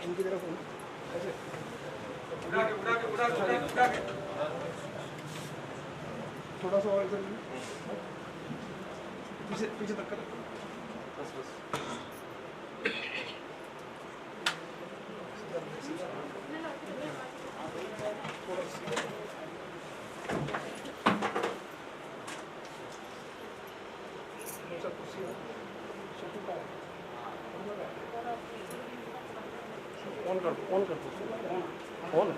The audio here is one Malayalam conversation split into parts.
इनकी तरफ थोड़ा सा और इधर पीछे पीछे तक कर बस बस ऑन कर on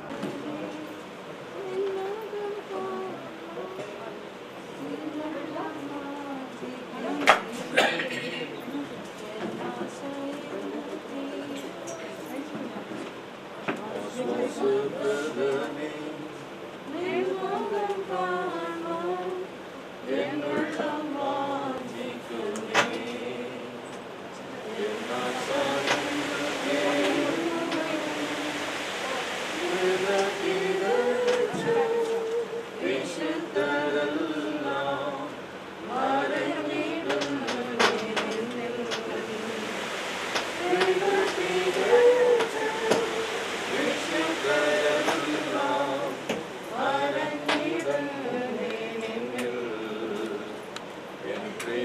Thank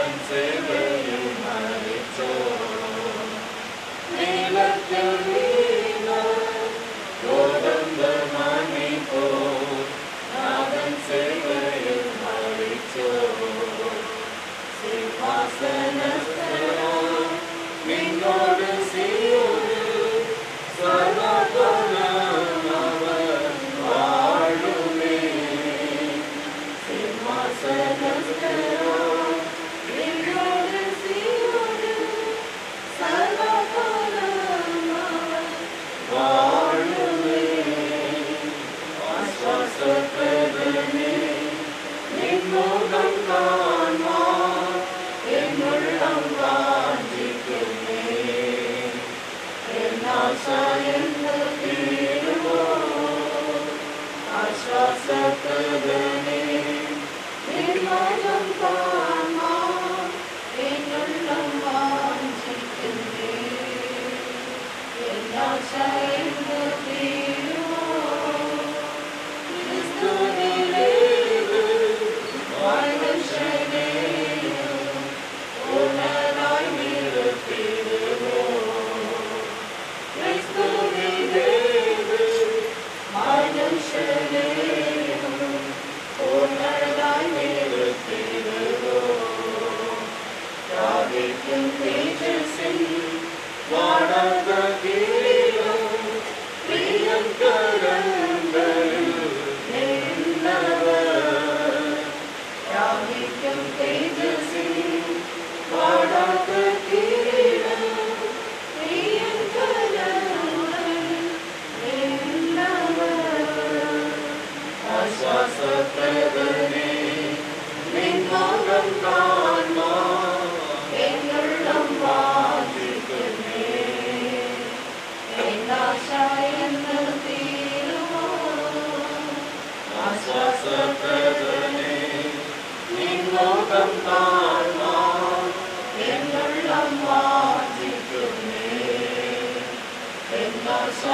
you.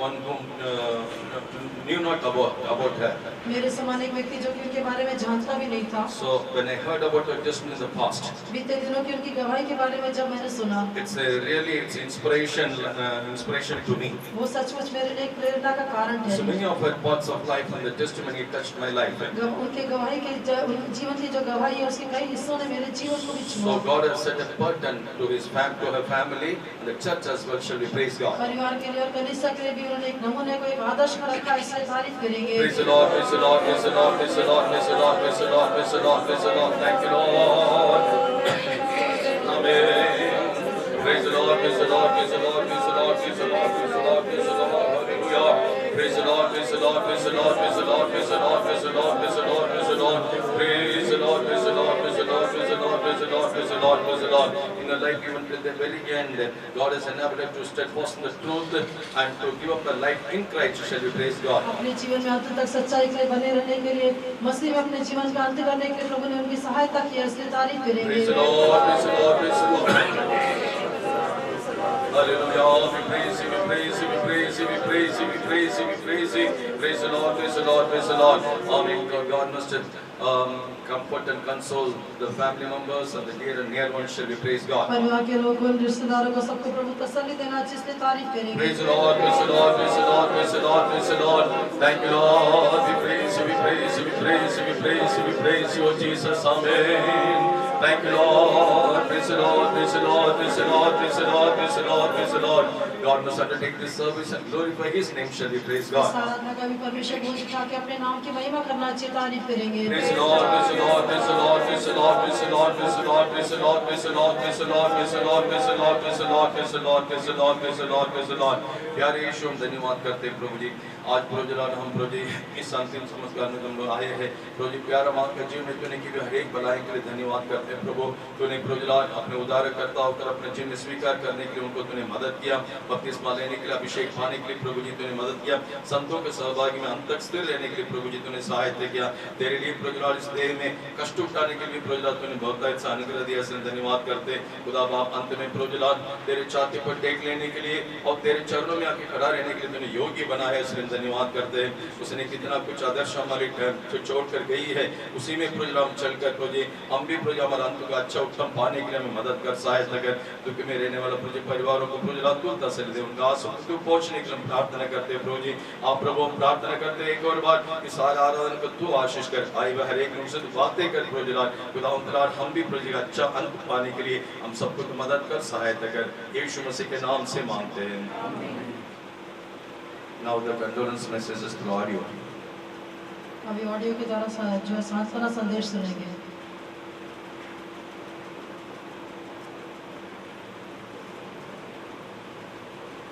one whom knew not about her. मेरे समान एक व्यक्ति जो कि उनके बारे में जानता भी नहीं था। So when I heard about her testimony in the past, बीते दिनों की उनकी गवाही के बारे में जब मैंने सुना, it's inspiration to me. वो सचमुच मेरे लिए एक प्रेरणा का कारण So है। many of her parts of life and the testimony touched my life. उनके गवाही के जीवन की जो गवाही है उसके कई हिस्सों ने मेरे जीवन को भी छुआ। So God has set a burden to her family, and the church as well. Shall we praise God? परिवार के लिए और कलीसिया के लिए भी उन्होंने एक नमूने को एक आदर्श में रखा, इसलिए तारीफ करेंगे। Praise the Lord, praise the Lord, praise the Lord, praise the Lord, praise the Lord, praise the Lord, praise the Lord, praise the Lord. Thank you, Lord. Amen. Praise the Lord, praise the Lord, praise the Lord, praise the Lord, praise the Lord, praise the Lord, praise the Lord. Hallelujah. Praise the Lord, praise the Lord, praise the Lord, praise the Lord, praise the Lord, praise the Lord, praise the Lord, praise the Lord. Praise the Lord, praise the Lord, praise the Lord, praise the Lord, praise the Lord, praise the Lord, praise the Lord. In the life even till the very end, God has enabled us to steadfast in the truth and to give up the life in Christ. Shall we praise God? अपने जीवन में अंत तक सच्चाई के लिए बने रहने के लिए, मसीह में अपने जीवन का अंत करने के लिए प्रभु ने उनकी सहायता की है, इसलिए तारीफ करेंगे। Praise the Lord, praise the Lord, praise the Lord. Hallelujah. We praise Him, we praise Him, we praise Him, we praise Him, we praise Him, we praise Him. Praise the Lord, praise the Lord, praise the Lord. Amen. God must comfort and console the family members and the dear and near ones. Shall we praise God? परिवार के लोगों, रिश्तेदारों को सबको प्रभु तसल्ली देना चाहिए, इसलिए तारीफ करेंगे। Praise the Lord, praise the Lord, praise the Lord, praise the Lord, praise the Lord. Thank you, Lord. We praise you, we praise you, we praise you, we praise you, we praise you, oh Jesus. Amen. Thank you, Lord. Praise the Lord, praise the Lord, praise the Lord, praise the Lord, praise the Lord, praise the Lord. God must undertake this service and glorify His name. Shall we praise इस God? आराधना का भी परमेश्वर बोझ उठा के अपने नाम की महिमा करना चाहिए, तारीफ करेंगे। Praise the Lord, praise the Lord, praise the Lord, praise the Lord, praise the Lord, praise the Lord, praise the Lord, praise the Lord, praise the Lord, praise the Lord, praise the Lord, praise the Lord, praise the Lord, praise the Lord, praise the Lord, praise the Lord. प्यारे यीशु हम धन्यवाद करते हैं प्रभु जी। आज प्रभु जी हम प्रभु जी इस अंतिम संस्कार में तुम लोग आए हैं प्रभु जी। प्यारा माँ का जीवन में तूने की हर एक भलाई के लिए धन्यवाद करते हैं प्रभु। तूने प्रभु जी अपने उद्धारकर्ता होकर अपने जीवन में स्वीकार करने के लिए उनको तूने मदद किया, बपतिस्मा लेने के लिए, अभिषेक पाने के लिए प्रभु जी तूने मदद किया, संतों के सहभागी में अंत तक स्थिर रहने के लिए प्रभु जी तूने सहायता किया। तेरे लिए प्रभु जी इस देह में कष्ट उठाने के लिए प्रभु जी तूने बहुत अच्छा अनुग्रह दिया, इसलिए धन्यवाद करते खुदा बाप। अंत में प्रभु जी तेरे छाती पर टेक लेने के लिए और तेरे चरणों में आके खड़ा रहने के लिए तूने योग्य बनाया, इसलिए धन्यवाद करते हैं। उसने कितना कुछ आदर्श हमारे छोड़ कर गई है, उसी में प्रभु हम चलकर प्रभु जी हम भी प्रभु हमारा अंत का अच्छा उत्तम पाने के लिए हमें मदद कर, सहायता कर। दुख में रहने वाला प्रभु परिवारों को प्रभु तू तसल्ली दे, उनका आंसू तू पहुंचने के लिए प्रार्थना करते हैं प्रभु जी। आप प्रभु हम प्रार्थना करते हैं एक और बार इस सारे आराधना को तू आशीष कर, आई वह हर एक लोग से तू बातें कर प्रभु जी। खुदा हम भी प्रभु जी का अच्छा अंत पाने के लिए हम सबको तो मदद कर, सहायता कर, यीशु मसीह के नाम से मांगते हैं। Now the condolence messages through audio. अभी ऑडियो के द्वारा जो है सांत्वना संदेश सुनेंगे।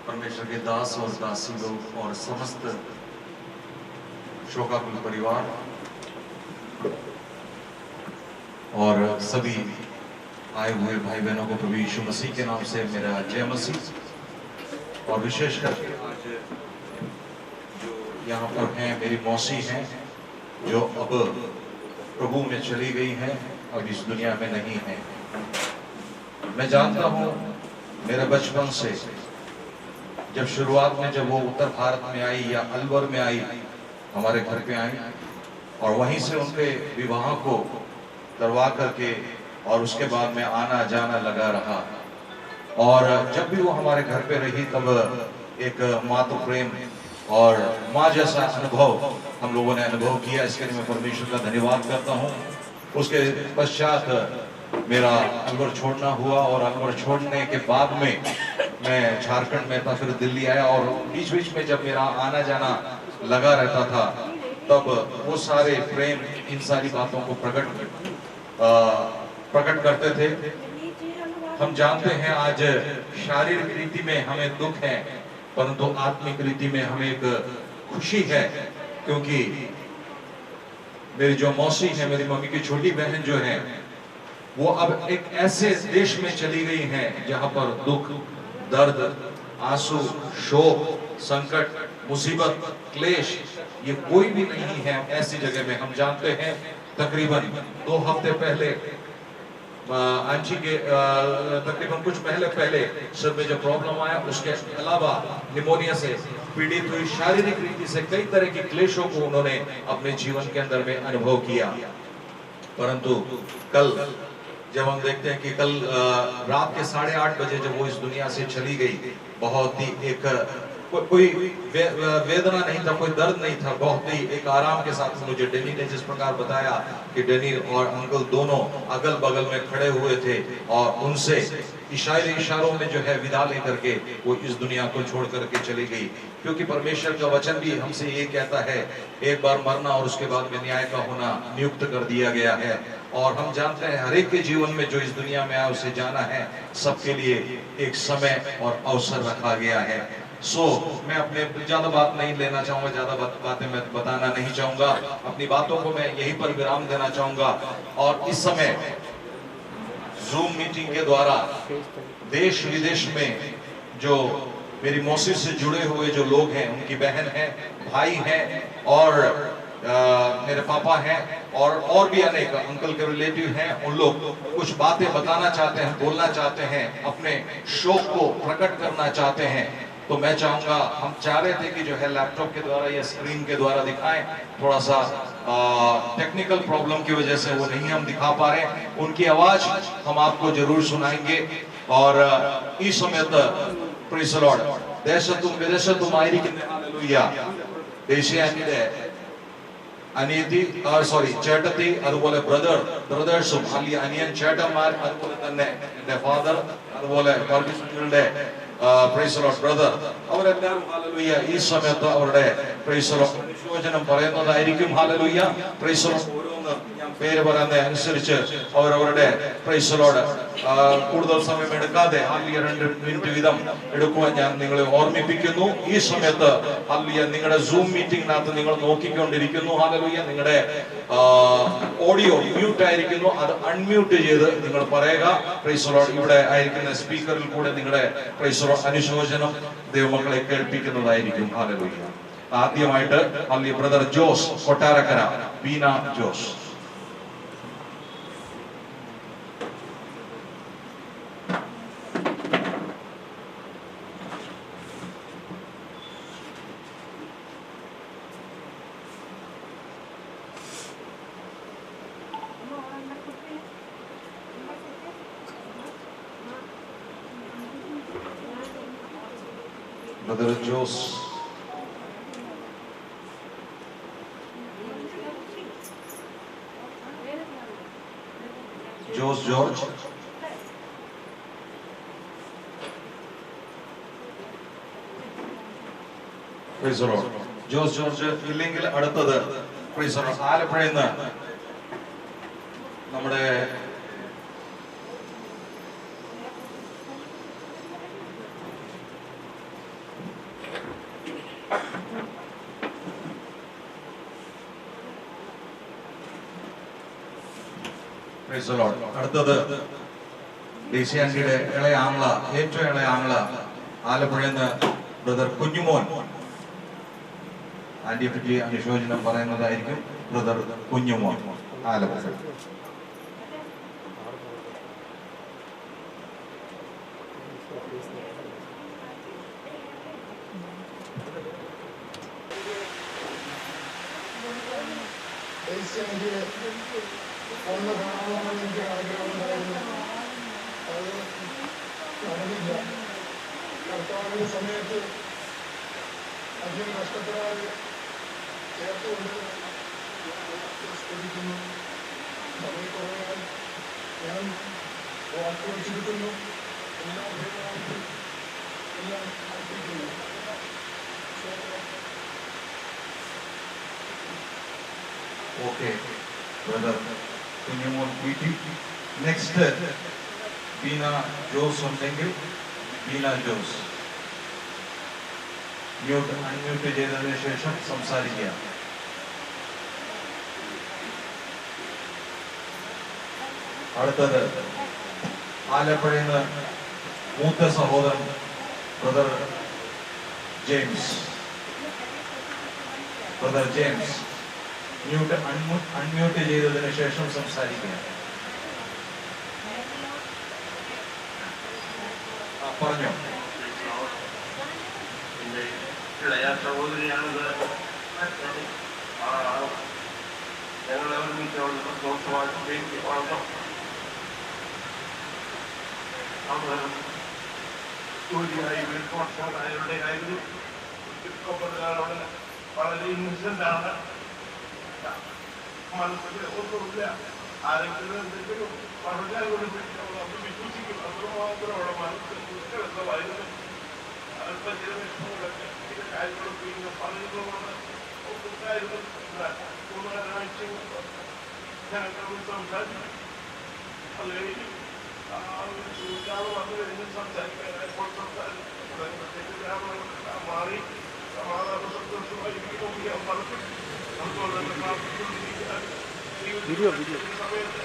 परमेश्वर के दास और दासी लोग और समस्त शोकाकुल परिवार और सभी आए हुए भाई बहनों को प्रभु यीशु मसीह के नाम से मेरा जय मसीह। और विशेष करके आज जो यहाँ पर हैं मेरी मौसी हैं जो अब प्रभु में चली गई हैं, अब इस दुनिया में नहीं है। मैं जानता हूँ मेरे बचपन से जब शुरुआत में जब वो उत्तर भारत में आई या अलवर में आई, हमारे घर पे आई और वहीं से उनके विवाह को करवा करके और उसके बाद में आना जाना लगा रहा। और जब भी वो हमारे घर पे रही तब एक मातृ प्रेम और माँ जैसा अनुभव हम लोगों ने अनुभव किया। इसके लिए मैं परमेश्वर का धन्यवाद करता हूँ। उसके पश्चात मेरा अलवर छोड़ना हुआ और अलवर छोड़ने के बाद में मैं झारखंड में था, फिर दिल्ली आया और बीच बीच में जब मेरा आना जाना लगा रहता था तब वो सारे प्रेम इन सारी बातों को प्रकट करते थे। हम जानते हैं आज शारीरिक रीति में हमें दुख है, परंतु आत्मिक रीति में हमें एक खुशी है, क्योंकि मेरी जो मौसी है, मेरी मम्मी की छोटी बहन जो है, वो अब एक ऐसे देश में चली गई हैं जहां पर दुख, दर्द, आंसू, शोक, संकट, मुसीबत, क्लेश ये कोई भी नहीं है। ऐसी जगह में हम जानते हैं तकरीबन 2 हफ्ते पहले आंची के तकरीबन कुछ पहले सिर में जो प्रॉब्लम आया, उसके अलावा निमोनिया से पीड़ित हुई, शारीरिक रीति से कई तरह के क्लेशों को उन्होंने अपने जीवन के अंदर में अनुभव किया। परंतु कल जब हम देखते हैं कि कल रात के 8:30 बजे जब वो इस दुनिया से चली गई, बहुत ही एक कोई वेदना नहीं था, कोई दर्द नहीं था, बहुत ही एक आराम के साथ मुझे डेनी ने जिस प्रकार बताया कि डेनी और अंकल दोनों अगल बगल में खड़े हुए थे और उनसे इशारों में जो है विदा लेकर के वो इस दुनिया को छोड़ करके चली गई। क्योंकि परमेश्वर का वचन भी हमसे ये कहता है, एक बार मरना और उसके बाद में न्याय का होना नियुक्त कर दिया गया है। और हम जानते हैं हर एक के जीवन में जो इस दुनिया में आया उसे जाना है, सबके लिए एक समय और अवसर रखा गया है। मैं अपने ज्यादा बात नहीं लेना चाहूंगा, ज्यादा बातें मैं बताना नहीं चाहूंगा, अपनी बातों को मैं यहीं पर विराम देना चाहूंगा। और इस समय जूम मीटिंग के द्वारा देश विदेश में जो मेरी मौसी से जुड़े हुए जो लोग हैं, उनकी बहन है, भाई हैं और मेरे पापा हैं और भी अनेक अंकल के रिलेटिव हैं, उन लोग कुछ बातें बताना चाहते हैं, बोलना चाहते हैं, अपने शौक को प्रकट करना चाहते हैं। तो मैं चाहूंगा, हम चाह रहे थे कि जो है लैपटॉप के द्वारा या स्क्रीन के द्वारा दिखाएं, थोड़ा सा टेक्निकल प्रॉब्लम की वजह से वो नहीं हम दिखा पा रहे। उनकी आवाज हम आपको जरूर सुनाएंगे। और इस समय प्रेज़ द लॉर्ड ദേശത്തും ആയിരിക്കുന്ന ഹല്ലേലൂയ ദേശീയാനിയുടെ അനിയത്തി ചേട്ടത്തി, അതുപോലെ ബ്രദേഴ്സും അല്ലെങ്കിൽ അനിയൻ ചേട്ടന്മാർ, അതുപോലെ തന്നെ എന്റെ ഫാദർ, അതുപോലെ വർഗീസുകളുടെ പ്രൈസ് ദി ലോർഡ് ബ്രദർ, അവരെല്ലാവരും ഹല്ലേലൂയ ഈ സമയത്ത് അവരുടെ പ്രൈസ് ദി ലോർഡ് അനുശോചനം പറയുന്നതായിരിക്കും. Hallelujah praise the Lord. ഓരോന്ന് ഞാൻ പേര് പറയുന്ന അനുസരിച്ച് അവരവരുടെ പ്രൈസ് ദി ലോർഡ് കൂടുതൽ സമയം എടുക്കാതെ ഹല്ലേലൂയ 2 മിനിറ്റ് വീതം എടുക്കുവാൻ ഞാൻ നിങ്ങളെ ഓർമ്മിപ്പിക്കുന്നു. ഈ സമയത്ത് ഹല്ലേലൂയ നിങ്ങളുടെ സൂം മീറ്റിംഗിനകത്ത് നിങ്ങൾ നോക്കിക്കൊണ്ടിരിക്കുന്നു. ഹല്ലേലൂയ നിങ്ങളുടെ ഓഡിയോ മ്യൂട്ട് ആയിരിക്കുന്നു, അത് അൺമ്യൂട്ട് ചെയ്ത് നിങ്ങൾ പറയുക. Praise the Lord. ഇവിടെ ആയിരിക്കുന്ന സ്പീക്കറിൽ കൂടെ നിങ്ങളുടെ പ്രൈസ് ദി ലോർഡ് അനുശോചനം ദൈവമക്കളെ കേൾപ്പിക്കുന്നതായിരിക്കും. ഹല്ലേലൂയ. ആദ്യമായിട്ട് hallelujah brother Jose Kottarakkara, Beena Jose. Brother Jose, George, praise the Lord. George ഇല്ലെങ്കിൽ അടുത്തത് praise the Lord. ആലപ്പുഴയിൽ നിന്ന് നമ്മുടെ praise the Lord. അടുത്തത് ദേശീയാൻഡിയുടെ ഇളയ ആംഗ്ല, ഏറ്റവും ഇളയ ആംഗ്ല, ആലപ്പുഴയിൽ നിന്ന് ബ്രദർ കുഞ്ഞുമോൻ ആന്റിയെ പറ്റി അനുശോചനം പറയുന്നതായിരിക്കും. ബ്രദർ കുഞ്ഞുമോൻ, ആലപ്പുഴ. ഒന്ന് കാണാമെന്ന് എനിക്ക് ആഗ്രഹമുണ്ടായിരുന്നു. അത് നടന്നില്ല. കർത്താവിന്റെ സമയത്ത് അധികം കഷ്ടപ്പെടാതെ ചേർത്തുകൊണ്ട് സ്തുതിക്കുന്നു. സമയം കുറവാൽ ഞാൻ വാക്കുകൾ ചുരുക്കുന്നു. എല്ലാ ഭേദമായിട്ടും എല്ലാം അർപ്പിക്കുന്നു. Okay, brother Kunyamon PT. Next, Bina Jose ഉണ്ടെങ്കിൽ Bina Jose. അൺമ്യൂട്ട് ചെയ്തതിനു ശേഷം സംസാരിക്കുക. അടുത്തത് ആലപ്പുഴയിൽ നിന്ന് മൂത്ത സഹോദരൻ brother James. Brother James unmute ചെയ്തതിനു ശേഷം സംസാരിക്കുക. പറഞ്ഞോ. ഇളയ സഹോദരിയാണത്. ഞങ്ങളെ ഒരുമിച്ച് അവിടെ സന്തോഷമായിട്ട് വേണ്ടി വളർന്നു. അവർ ജോലിയായി വീട്ടുവർഷങ്ങളായവരുടെയായിരുന്നു. അവിടെ വളരെ ഇന്നസെന്റാണ്. മനസ്സിൽ ഒന്നുമില്ല. ആരെങ്കിലും എന്തെങ്കിലും പറഞ്ഞാൽ വിശ്വസിക്കും. അത്രമാത്രമുള്ള മനസ്സിൽ ഉത്കടമായിരുന്നു. അല്പം ചില വിഷമങ്ങളൊക്കെ ചില കാര്യങ്ങളൊക്കെ ഇങ്ങനെ പറയുന്നതുകൊണ്ട് ഉണ്ടായിരുന്നു. മൂന്നാഴ്ച ഞങ്ങൾ സംസാരിച്ചു. അത് കഴിഞ്ഞ് വന്നു കഴിഞ്ഞ് സംസാരിക്കാൻ എപ്പോൾ സംസാരിച്ചു മാറി സമാധാന സന്തോഷമായിരിക്കും ഞാൻ പറഞ്ഞു. അതുപോലെ തന്നെ പ്രാർത്ഥിച്ചുകൊണ്ടിരിക്കാൻ സമയത്ത്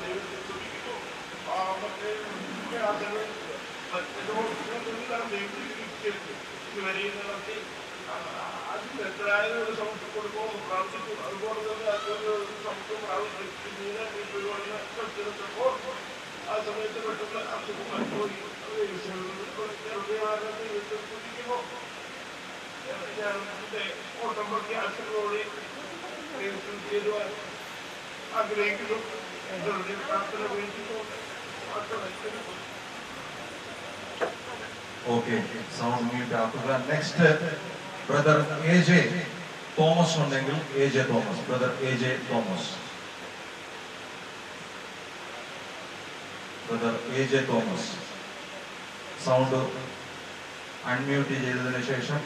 ദൈവത്തെ ശ്രമിക്കുന്നു. മറ്റേ എല്ലാം ഇതുവരെ നടത്തി അതിനെത്രയായാലും സമസ്യ കൊടുക്കുമെന്ന് പ്രാർത്ഥിച്ചു. അതുപോലെ തന്നെ അതൊരു സമസ്യം പ്രാർത്ഥിച്ചപ്പോൾ ആ സമയത്ത് പെട്ടെന്ന് അസുഖം അനുഭവിക്കും. കുടിക്കുമ്പോൾ ഞാൻ എന്റെ ഓട്ടം പൊട്ടി ആശുപത്രിയോടെ ചേരുവാൻ ആഗ്രഹിക്കുന്നു. എന്റെ പ്രാർത്ഥന വേണ്ടിക്കൊണ്ട് Okay, sound mute ആക്കുക. Next, brother AJ Thomas ഉണ്ടെങ്കിൽ AJ Thomas, brother AJ Thomas, brother AJ Thomas, sound unmute ചെയ്തതിനു ശേഷം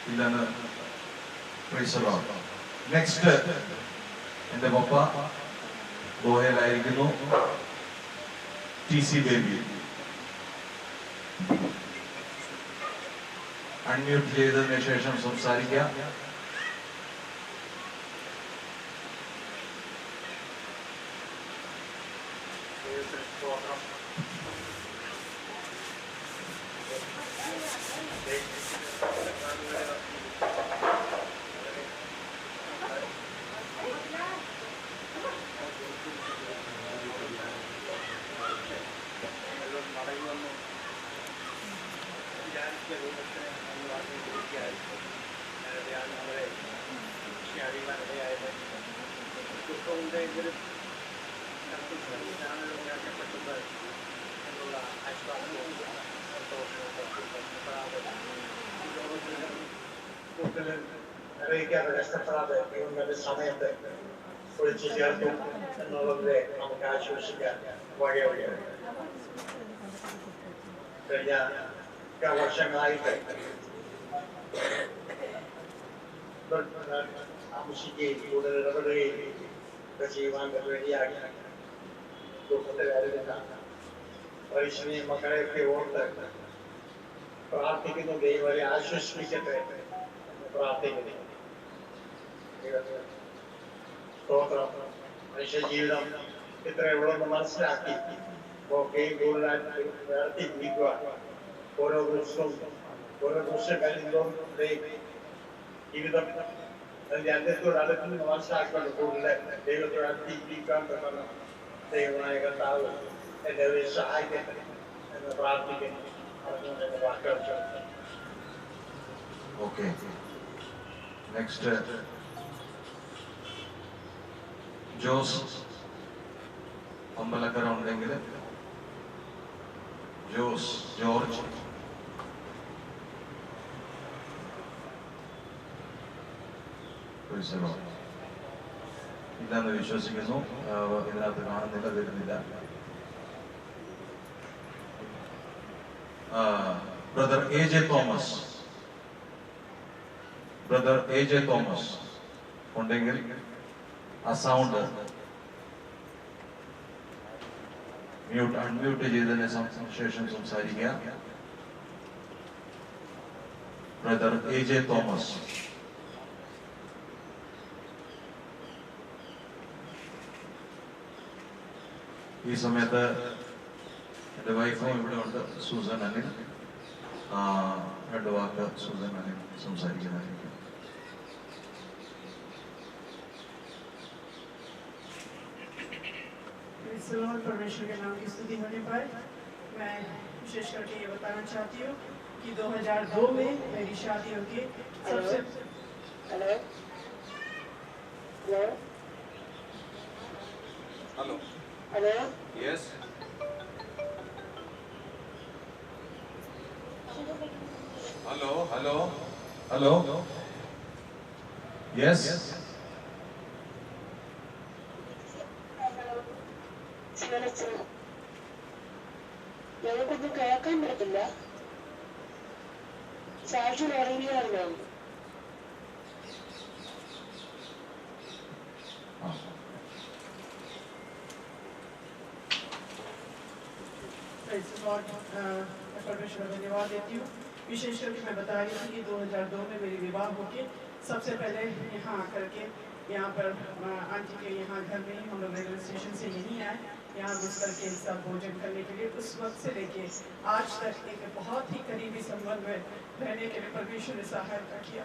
ഇല്ലെന്ന് praise the Lord. Next, എൻ്റെ പപ്പ ഗോഹയിലായിരിക്കുന്നു. TC baby അൺമ്യൂട്ട് ചെയ്തതിനു ശേഷം സംസാരിക്കാം. അറിയിക്കാതെ കഷ്ടപ്പെടാതെ ദൈവങ്ങളുടെ സമയത്ത് ഒഴിച്ചു ചേർത്തു എന്നുള്ളതിനെ നമുക്ക് ആശ്വസിക്കാൻ വഴിയാണ്. കഴിഞ്ഞ വർഷങ്ങളായിട്ട് താമസിക്കുകയും കൂടുതൽ ഇടപെടുകയും ഒക്കെ ചെയ്യുവാൻ റെഡിയാക്കി ദുഃഖത്തിലായിരുന്നില്ല. വൈഷ്ണവി മക്കളെയൊക്കെ ഓർത്ത് പ്രാർത്ഥിക്കുന്നു. ദൈവം അവരെ ആശ്വസിപ്പിക്കട്ടെ എന്ന് പ്രാർത്ഥിക്കുന്നു. സ്തോത്രം. മനുഷ്യ ജീവിതം ഇത്രയുള്ളതെന്ന് മനസ്സിലാക്കി ഒക്കെയും കൂടുതലായിട്ട് നടത്തി ജീവിക്കുക. ഓരോ ദിവസവും കഴിയുന്നതും ജീവിതം അതിന്റെ അന്ത്യത്തോട് അടുക്കുന്ന മനസ്സിലാക്കണം. കൂടുതൽ ദൈവത്തോട് അടുത്ത് ജീവിക്കാൻ പറ്റുന്ന ദൈവമായ കർത്താവ് എന്നെ സഹായിക്കട്ടെ എന്ന് പ്രാർത്ഥിക്കുന്നു. അതുകൊണ്ട് എന്റെ വാക്കുകൾ ചോദിച്ചു. ഓക്കെ, നെക്സ്റ്റ് ജോസ് അമ്പലക്കര ഉണ്ടെങ്കിൽ ജോർജ് ഇല്ലെന്ന് വിശ്വസിക്കുന്നു. ഇതിനകത്ത് കാണുന്നില്ല, വരുന്നില്ല. ബ്രദർ AJ തോമസ് ഉണ്ടെങ്കിൽ ആ സൗണ്ട് അൺമ്യൂട്ട് ചെയ്തതിന് ശേഷം സംസാരിക്കുക. Brother AJ Thomas. ഈ സമയത്ത് എൻ്റെ വൈഫും ഇവിടെ ഉണ്ട്, സൂസൻ അനിൽ. രണ്ട് വാക്ക് സൂസൻ അനിൽ സംസാരിക്കുന്നതായിരിക്കും. परमेश्वर के नाम की स्तुति होने पर मैं विशेष करके ये बताना चाहती हूँ कि 2002 में मेरी शादी होगी सबसे hello hello Hello. Hello Yes. Hello. Hello. Hello. Yes. ഞങ്ങൾക്കൊന്നും കേൾക്കാൻ പറ്റില്ല. സാക്ഷി ഉറങ്ങിയായിരുന്നോ? परमेश्वर को धन्यवाद देती हूँ। विशेष करके मैं बता रही थी कि 2002 में मेरी विवाह होके सबसे पहले यहाँ आकर के यहाँ पर आंटी के यहाँ घर में ही हम लोग रेलवे स्टेशन से यहीं आए, यहाँ घुस करके एक साथ भोजन करने के लिए। उस वक्त से लेके आज तक एक बहुत ही करीबी संबंध में रहने के लिए परमेश्वर ने सहायता किया।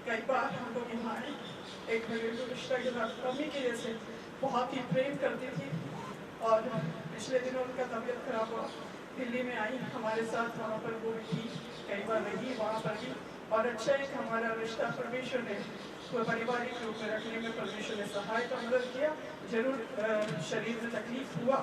कई बार हम लोग यहाँ आए, एक घरेलू रिश्ता के साथ कमी की वजह से बहुत ही प्रेम करती थी और पिछले दिनों उनका तबीयत खराब हुआ, दिल्ली में आई हमारे साथ, वहाँ पर वो भी थी, कई बार रही वहाँ पर भी। और अच्छा एक हमारा रिश्ता परमेश्वर ने कोई पारिवारिक रूप में रखने में परमेश्वर ने सहायता मदद किया। जरूर शरीर में तकलीफ हुआ,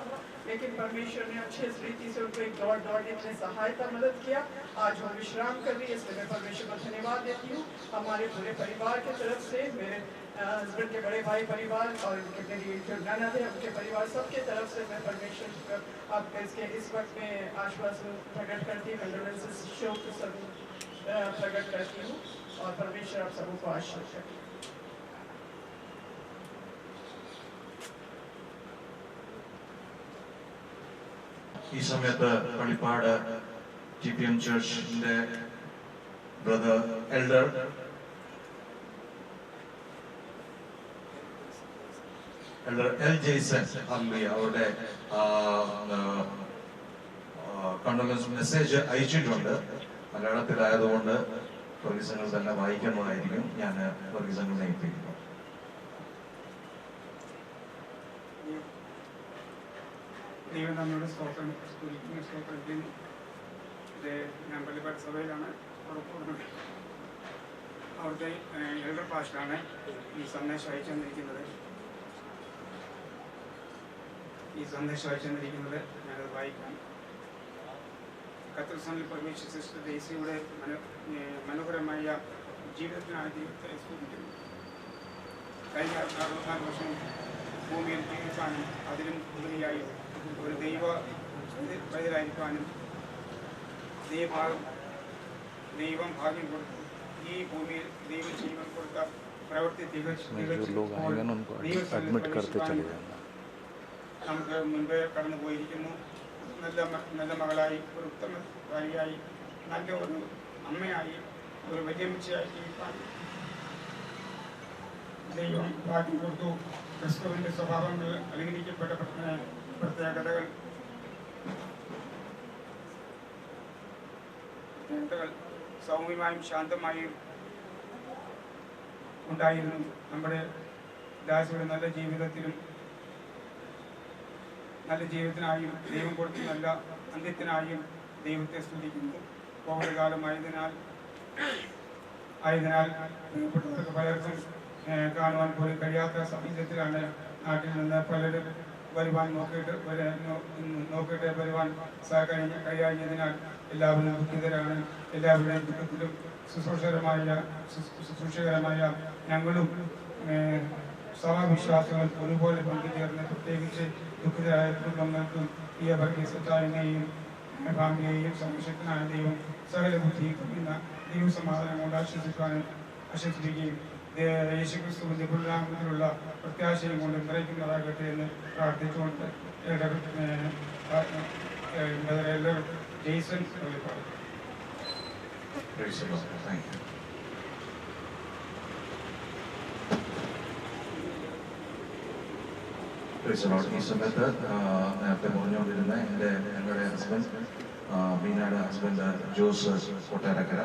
लेकिन परमेश्वर ने अच्छे रीति से उनको एक दौड़ ने सहायता मदद किया। आज हम विश्राम कर रही है, इसलिए मैं परमेश्वर को धन्यवाद देती हूँ। हमारे पूरे परिवार की तरफ से, मेरे हस्बैंड के बड़े भाई परिवार और मेरी जो ननद है उनके परिवार, सबके तरफ से मैं परमेश्वर आपके इस वक्त में आश्वासन प्रकट करती हूँ, कंडोलेंसेस शोक सब प्रकट करती हूँ और परमेश्वर आप सबको आशीर्वाद करे। ഈ സമയത്ത് പള്ളിപ്പാട് GPM ചർച്ചിന്റെ ബ്രദർ എൽഡർ എൽ ജെയ്സൺ അവരുടെ കണ്ടോലൻസ് മെസ്സേജ് അയച്ചിട്ടുണ്ട്. മലയാളത്തിലായതുകൊണ്ട് വർഗീസങ്ങൾ തന്നെ വായിക്കുന്നതായിരിക്കും. ഞാൻ വർഗീസങ്ങൾ നയിപ്പിക്കുന്നു. ദൈവം നമ്മളുടെ സ്തോത്രം സ്തോത്രം. ഇത് ഞാൻ പള്ളിപ്പാട് സഭയിലാണ് കൂടുന്നത്. അവിടുത്തെ എൽഡർ പാസ്റ്ററാണ് ഈ സന്ദേശം അയച്ചു തന്നിരിക്കുന്നത്. ഞാനത് വായിക്കാം. കർത്തൃസന്നിധിയിൽ പരമേശ്വര സിസ്റ്റർ ദേശീയയുടെ മനോഹരമായ ജീവിതത്തിനായി ദൈവത്തെ സ്തുതിക്കുന്നു. കഴിഞ്ഞ 64 വർഷം ഭൂമിയിൽ ജീവിക്കാനും അതിലും ഉപരിയായി ഒരു ദൈവ പൈതലായിരിക്കാനും ദൈവം ഭാഗ്യം കൊടുത്തു. ഈ ഭൂമിയിൽ ദൈവം ജീവൻ കൊടുത്ത പ്രവൃത്തി നമുക്ക് മുൻപേ കടന്നു പോയിരിക്കുന്നു. നല്ല മകളായി, ഒരു ഉത്തമ ഭാര്യയായി, നല്ല ഒരു അമ്മയായി, ഒരു വല്യമ്മച്ചിയായി ജീവിക്കാൻ ദൈവം ഭാഗ്യം കൊടുത്തു. ക്രിസ്തുവിൻ്റെ സ്വഭാവങ്ങൾ, അനുഗ്രഹിക്കപ്പെട്ട പ്രത്യേകതകൾ സൗമ്യമായും ശാന്തമായും ഉണ്ടായിരുന്നു. നമ്മുടെ ദാസിയുടെ നല്ല ജീവിതത്തിനായും ദൈവം കൊടുത്ത നല്ല അന്ത്യത്തിനായും ദൈവത്തെ സ്തുതിക്കുന്നു. കോവിഡ് കാലമായതിനാൽ പ്രിയപ്പെട്ടവർക്ക് പലർക്കും കാണുവാൻ പോലും കഴിയാത്ത സാഹചര്യത്തിലാണ് നാട്ടിൽ നിന്ന് പലരും വരുവാൻ നോക്കിയിട്ട് വരുവാൻ കഴിയാഞ്ഞതിനാൽ എല്ലാവരും ദുഃഖിതരാണ്. എല്ലാവരുടെയും ദുഃഖത്തിലും ശുശ്രൂഷകരമായ ഞങ്ങളും സഭാവിശ്വാസികൾ ഒരുപോലെ പങ്കുചേർന്ന്, പ്രത്യേകിച്ച് ദുഃഖിതരായ കുടുംബങ്ങൾക്കും ഈ വർഗീസത്തായെയും ഫാമിലിയെയും സംരക്ഷകനായ ദൈവം സകല ബുദ്ധി എന്ന ദൈവസമാധാനം കൊണ്ട് ആശ്വസിപ്പിക്കുകയും യേശുക്രിസ്തുവിന്റെ പുനരാഗമനത്തിലുള്ള പ്രത്യാശയും കൊണ്ട് നിറയ്ക്കുന്നതാകട്ടെ എന്ന് പ്രാർത്ഥിച്ചുകൊണ്ട് ജെയ്സൺ പള്ളിപ്പാട്. ഈ സമയത്ത് നേരത്തെ പറഞ്ഞുകൊണ്ടിരുന്ന ഞങ്ങളുടെ ഹസ്ബൻഡ് മീനയുടെ ഹസ്ബൻഡ് ജോസ് കൊട്ടാരക്കര,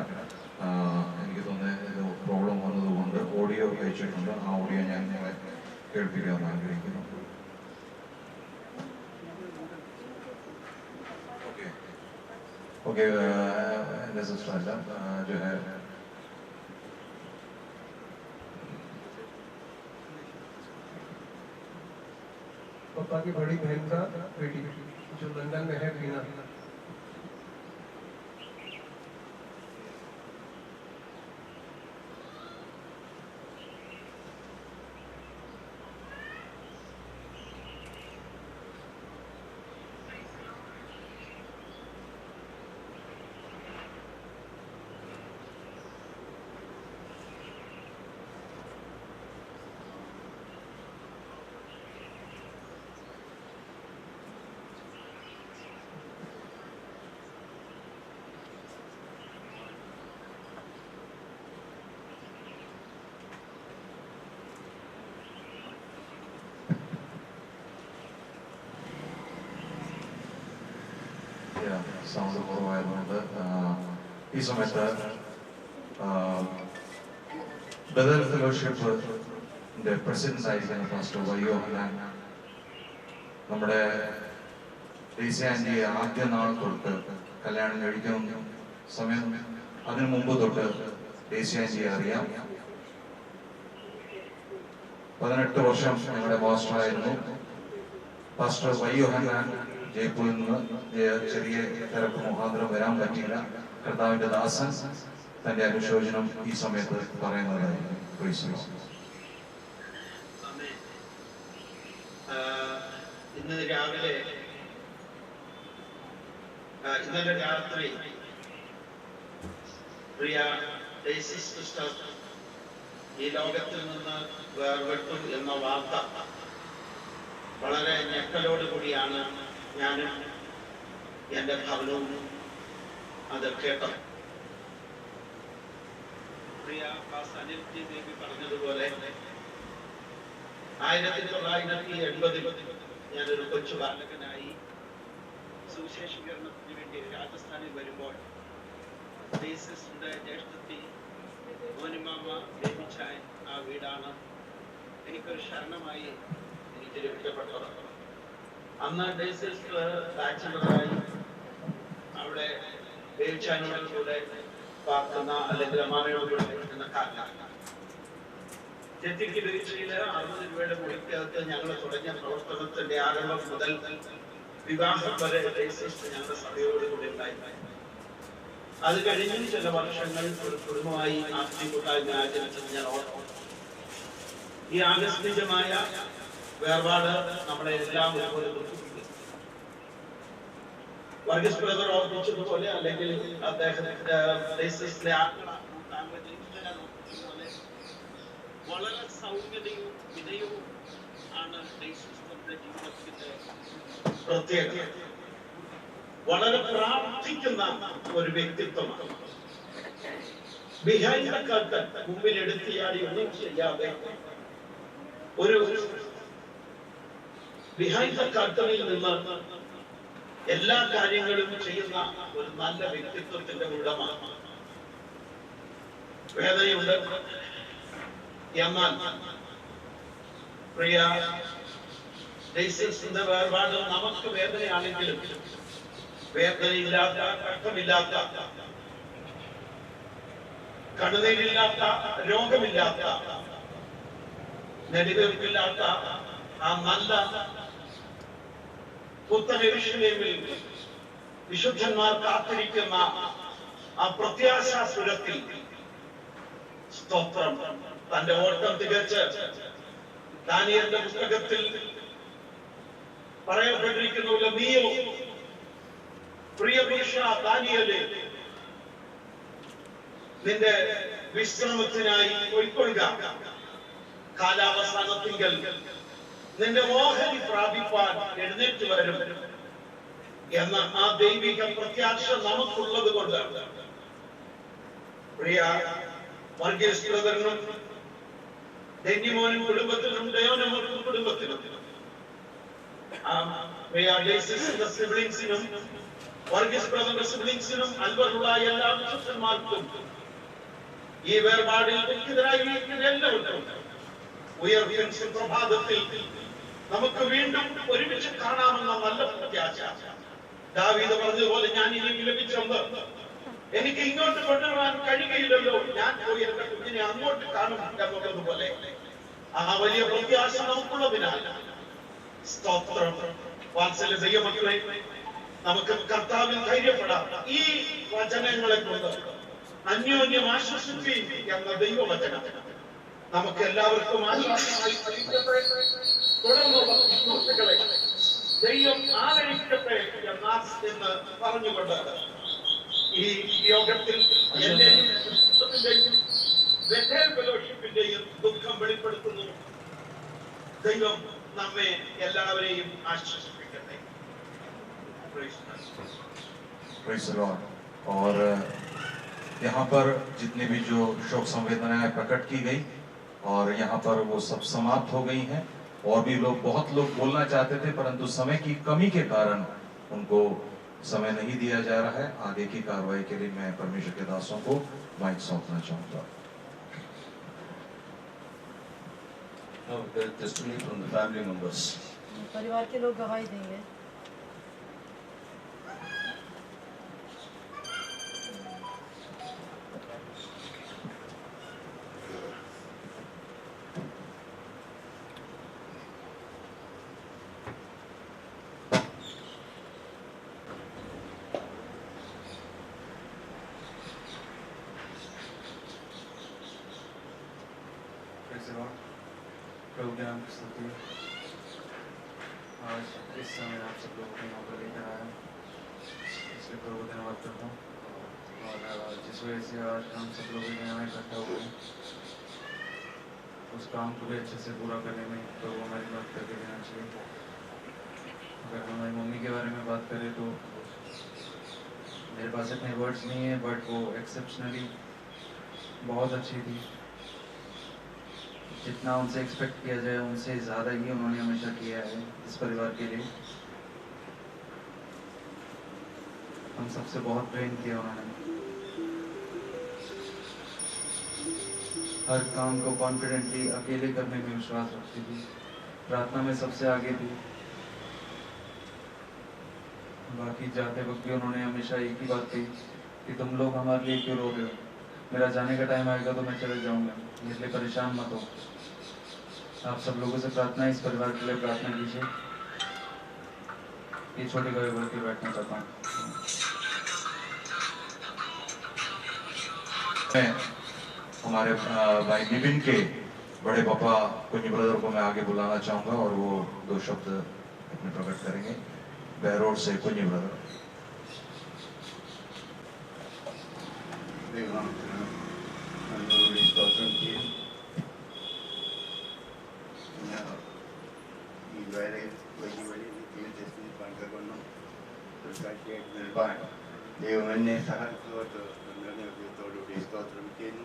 എനിക്ക് തോന്നുന്നത് പ്രോബ്ലം വന്നതുകൊണ്ട് ഓഡിയോ അയച്ചിട്ടുണ്ട്. ആ ഓഡിയോ ഞാൻ നിങ്ങളെ കേൾപ്പിക്കാമെന്ന് ആഗ്രഹിക്കുന്നു. ഓക്കെ. ओके एंड सिस्टर जो है पापा की बड़ी बहन का बेटी जो लंदन में है, बीना। സൗണ്ട് കുറവായതുകൊണ്ട് ഈ സമയത്ത് ബദൽ ഫെലോഷിപ്പിന്റെ പ്രസിഡന്റ് ആയിരിക്കുന്ന പാസ്റ്റർ വയ്യോ ഹനാൻ നമ്മുടെ ഡെയ്സി ആൻറ്റി ആദ്യ നാൾ തൊട്ട് കല്യാണം കഴിക്കുന്ന സമയം അതിനു മുമ്പ് തൊട്ട് ഡെയ്സി ആൻറ്റിയെ അറിയാം. 18 വർഷം ഞങ്ങളുടെ പാസ്റ്ററായിരുന്നു. പാസ്റ്റർ വയ്യോ ഹനാൻ ജയ്പൂരിൽ നിന്ന് ചെറിയ തിരക്ക് മുഖാന്തരം വരാൻ പറ്റിയില്ല. കർത്താവിന്റെ ദാസൻ തന്റെ അനുശോചനം ഈ സമയത്ത് പറയുന്നതായി. ഇന്ന് രാവിലെ ഇന്നലെ രാത്രി പ്രിയ ഡെയ്സി സിസ്റ്റർ ഈ ലോകത്തിൽ നിന്ന് വേർപെട്ടു എന്ന വാർത്ത വളരെ ഞെട്ടലോടുകൂടിയാണ് ഞാനും എൻ്റെ ഭവനവും അത് കേട്ടത്. പ്രിയ അനിൽ ജി ദേവി പറഞ്ഞതുപോലെ 1980 ഞാനൊരു കൊച്ചു ബാലകനായി സുവിശേഷീകരണത്തിന് വേണ്ടി രാജസ്ഥാനിൽ വരുമ്പോൾ ജ്യേഷ്ഠത്തി മോനിമാമ ലഭിച്ചായ ആ വീടാണ് എനിക്കൊരു ശരണമായി എനിക്ക് ലഭിക്കപ്പെട്ടത്. അന്ന് ബാച്ചിലറായി അവിടെ വേവിച്ചാനോടുകൂടെ പാർക്കുന്ന അല്ലെങ്കിൽ അമ്മാമയോടുകൂടെ പഠിക്കുന്ന കാലമാണ്. ചെത്തിക്ക് വീഴ്ചയില് 60 രൂപയുടെ മുറിക്കകത്ത് ഞങ്ങൾ തുടങ്ങിയ പ്രവർത്തനത്തിന്റെ ആരംഭം മുതൽ വിവാഹം വരെ ഞങ്ങളുടെ സഭയോടുകൂടി ഉണ്ടായിരുന്നു. അത് കഴിഞ്ഞ് ചില വർഷങ്ങൾ ഒരു കുടുംബമായി ആത്മീയ കൂട്ടായ്മ ആചരിച്ചത് ഞാൻ ഓർക്കുന്നു. ഈ ആകസ്മികമായ വേർപാട് നമ്മളെ എല്ലാം ഒരുപോലെ ബുദ്ധിമുട്ടി. വർഗീസ് ബ്രദർ ഓർമ്മിച്ചതുപോലെ അല്ലെങ്കിൽ അദ്ദേഹത്തിന്റെ വളരെ സൗമ്യതയും വിനയവും ആണ് ജീവിതത്തിന്റെ പ്രത്യേകത. വളരെ പ്രാർത്ഥിക്കുന്ന ഒരു വ്യക്തിത്വമാണ്. ബിഹൈൻഡ് ദ കർട്ടൻ, മുമ്പിൽ എടുത്തിയാടി ഒന്നും ചെയ്യാതെ ഒരു ബിഹൈൻഡ് ദ കർട്ടനിൽ നിന്ന് എല്ലാ കാര്യങ്ങളും ചെയ്യുന്ന ഒരു നല്ല വ്യക്തിത്വത്തിന്റെ ഉടമ. വേദനയുണ്ട്, എന്നാൽ പ്രിയ ഡെയ്സിന്റെ വേർപാട് നമുക്ക് വേദനയാണെങ്കിലും വേദനയില്ലാത്ത, കഷ്ടമില്ലാത്ത, കണ്ണുനീരില്ലാത്ത, രോഗമില്ലാത്ത, നെടുവീർപ്പില്ലാത്ത ആ നല്ല പുത്തനെരുശലേമിൽ വിശുദ്ധന്മാർ കാത്തിരിക്കുന്ന ആ പ്രത്യാശാസുരത്തിൽ സ്തോത്രം തന്റെ ഓട്ടം തികച്ച് ദാനിയേലിന്റെ പുസ്തകത്തിൽ പറയപ്പെട്ടിരിക്കുന്ന നീയോ പ്രിയപുരുഷ ദാനിയേലേ, നിന്റെ വിശ്രമത്തിനായി പൊയ്ക്കൊള്ളുക. കാലാവസാനത്തിങ്കൽ നിന്റെ ഓഹരി പ്രാപിപ്പാൻ എഴുന്നേറ്റ് വരും എന്ന ആ ദൈവിക പ്രത്യാശ നമുക്കുള്ളത് കൊണ്ട് പ്രിയ വർഗീസ് ബ്രദറിനും ഡെന്നിമോനും കുടുംബത്തിനും ഡയോനമോനും കുടുംബത്തിനും സിബ്ലിംഗ്സിനും വർഗീസ് ബ്രദറിന്റെ സിബ്ലിംഗ്സിനും അൽവറുള്ള എല്ലാ വിശുദ്ധന്മാർക്കും ഈ വേർപാടിൽ ദുഃഖിതരായിരിക്കുന്ന എല്ലാവർക്കും ഉയർപ്പിൻ പ്രഭാതത്തിൽ നമുക്ക് വീണ്ടും ഒരുമിച്ച് കാണാമെന്ന നല്ല പ്രത്യാശ ദാവീദ് പറഞ്ഞതുപോലെ ഞാൻ ഇനി വിലപിച്ചുണ്ട്, എനിക്ക് ഇങ്ങോട്ട് കൊണ്ടുവരാൻ കഴിയുകയില്ലല്ലോ, ഞാൻ പോയി എന്റെ കുഞ്ഞിനെ അങ്ങോട്ട് കാണും എന്നുള്ളതുപോലെ ആ വലിയ പ്രത്യാശ നമുക്കുള്ളതിനാൽ സ്തോത്രം. വാത്സല്യ ദൈവമക്കളെ, നമുക്ക് കർത്താവിൽ ധൈര്യപ്പെടാം. ഈ വചനങ്ങളെ കൊണ്ട് അന്യോന്യം ആശ്വസിക്കുകയും എന്ന ദൈവവചനം നമുക്ക് എല്ലാവർക്കും ആശ്വാസമായി ഫലിക്കട്ടെ. തുടർന്നുള്ള ശുശ്രൂഷകളെ ദൈവം ആദരിക്കട്ടെ എന്ന് പറഞ്ഞുകൊണ്ട് ഈ യോഗത്തിൽ എന്റെയും ബഥേൽ ഫെലോഷിപ്പിന്റെയും ദുഃഖം വെളിപ്പെടുത്തുന്നു. ദൈവം നമ്മെ എല്ലാവരെയും आशीषिकते। Praise the Lord. और यहाँ पर जितने भी जो शोक संवेदनाएं प्रकट की गई और यहाँ पर वो सब समाप्त हो गई हैं। और भी बहुत लोग बोलना चाहते थे, परंतु समय की कमी के कारण उनको समय नहीं दिया जा रहा है। आगे की कार्रवाई के लिए मैं परमेश्वर के दासों को माइक सौंपना चाहूँगा। Testimony from the family members. परिवार के लोग गवाही देंगे। प्रभु के नाम की स्तुति। आज इस समय आप सब लोगों को यहाँ पर लेकर आया, इसलिए प्रभु धन्यवाद करता हूँ। और जिस वजह से आज हम सब लोग यहाँ इकट्ठा हुए हैं, उस काम को भी अच्छे से पूरा करने में प्रभु हमारी मदद करके देना चाहिए। अगर हमारी मम्मी के बारे में बात करें तो मेरे पास इतने वर्ड्स नहीं है, बट वो एक्सेप्शनली बहुत अच्छी थी। जितना उनसे एक्सपेक्ट किया जाए उनसे ज़्यादा ही उन्होंने हमेशा किया है इस परिवार के लिए। हम सबसे बहुत प्रेम किया उन्होंने। हर काम को कॉन्फिडेंटली अकेले करने में विश्वास रखती थी, प्रार्थना में सबसे आगे थी। बाकी जाते वक्त भी उन्होंने हमेशा एक ही बात कही कि तुम लोग हमारे लिए क्यों रो रहे हो, मेरा जाने का टाइम आएगा तो मैं चले जाऊंगा, इसलिए परेशान मत हो। आप सब लोगों से प्रार्थना, इस परिवार के लिए प्रार्थना कीजिए। ये छोटे गए भर के बैठना चाहता हूँ। मैं हमारे भाई निबिन के बड़े पापा कुंजी ब्रदर को मैं आगे बुलाना चाहूँगा और वो दो शब्द अपने प्रकट करेंगे। बहरोड से कुंजी ब्रदर। ദൈവമെന്നെ സഹായിച്ചതോടുകൂടി സ്തോത്രം ചെയ്യുന്നു.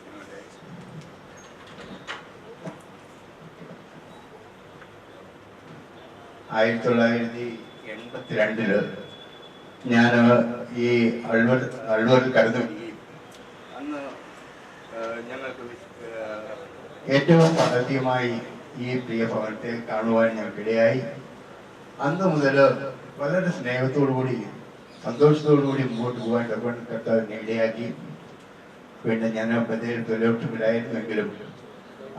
ഞങ്ങളുടെ 1982 ഞാൻ ഈ അൾവറിൽ കടന്നു വരികയും അന്ന് ഞങ്ങൾക്ക് ഏറ്റവും ആദ്യമായി ഈ പ്രിയ ഭവനത്തെ കാണുവാൻ ഞങ്ങൾക്കിടയായി. അന്ന് മുതൽ വളരെ സ്നേഹത്തോടുകൂടി സന്തോഷത്തോടുകൂടി മുമ്പോട്ട് പോകാൻ കർത്താവിനെ ഇടയാക്കി. പിന്നെ ഞാൻ ബഥേൽ ഫെലോഷിപ്പിലായിരുന്നെങ്കിലും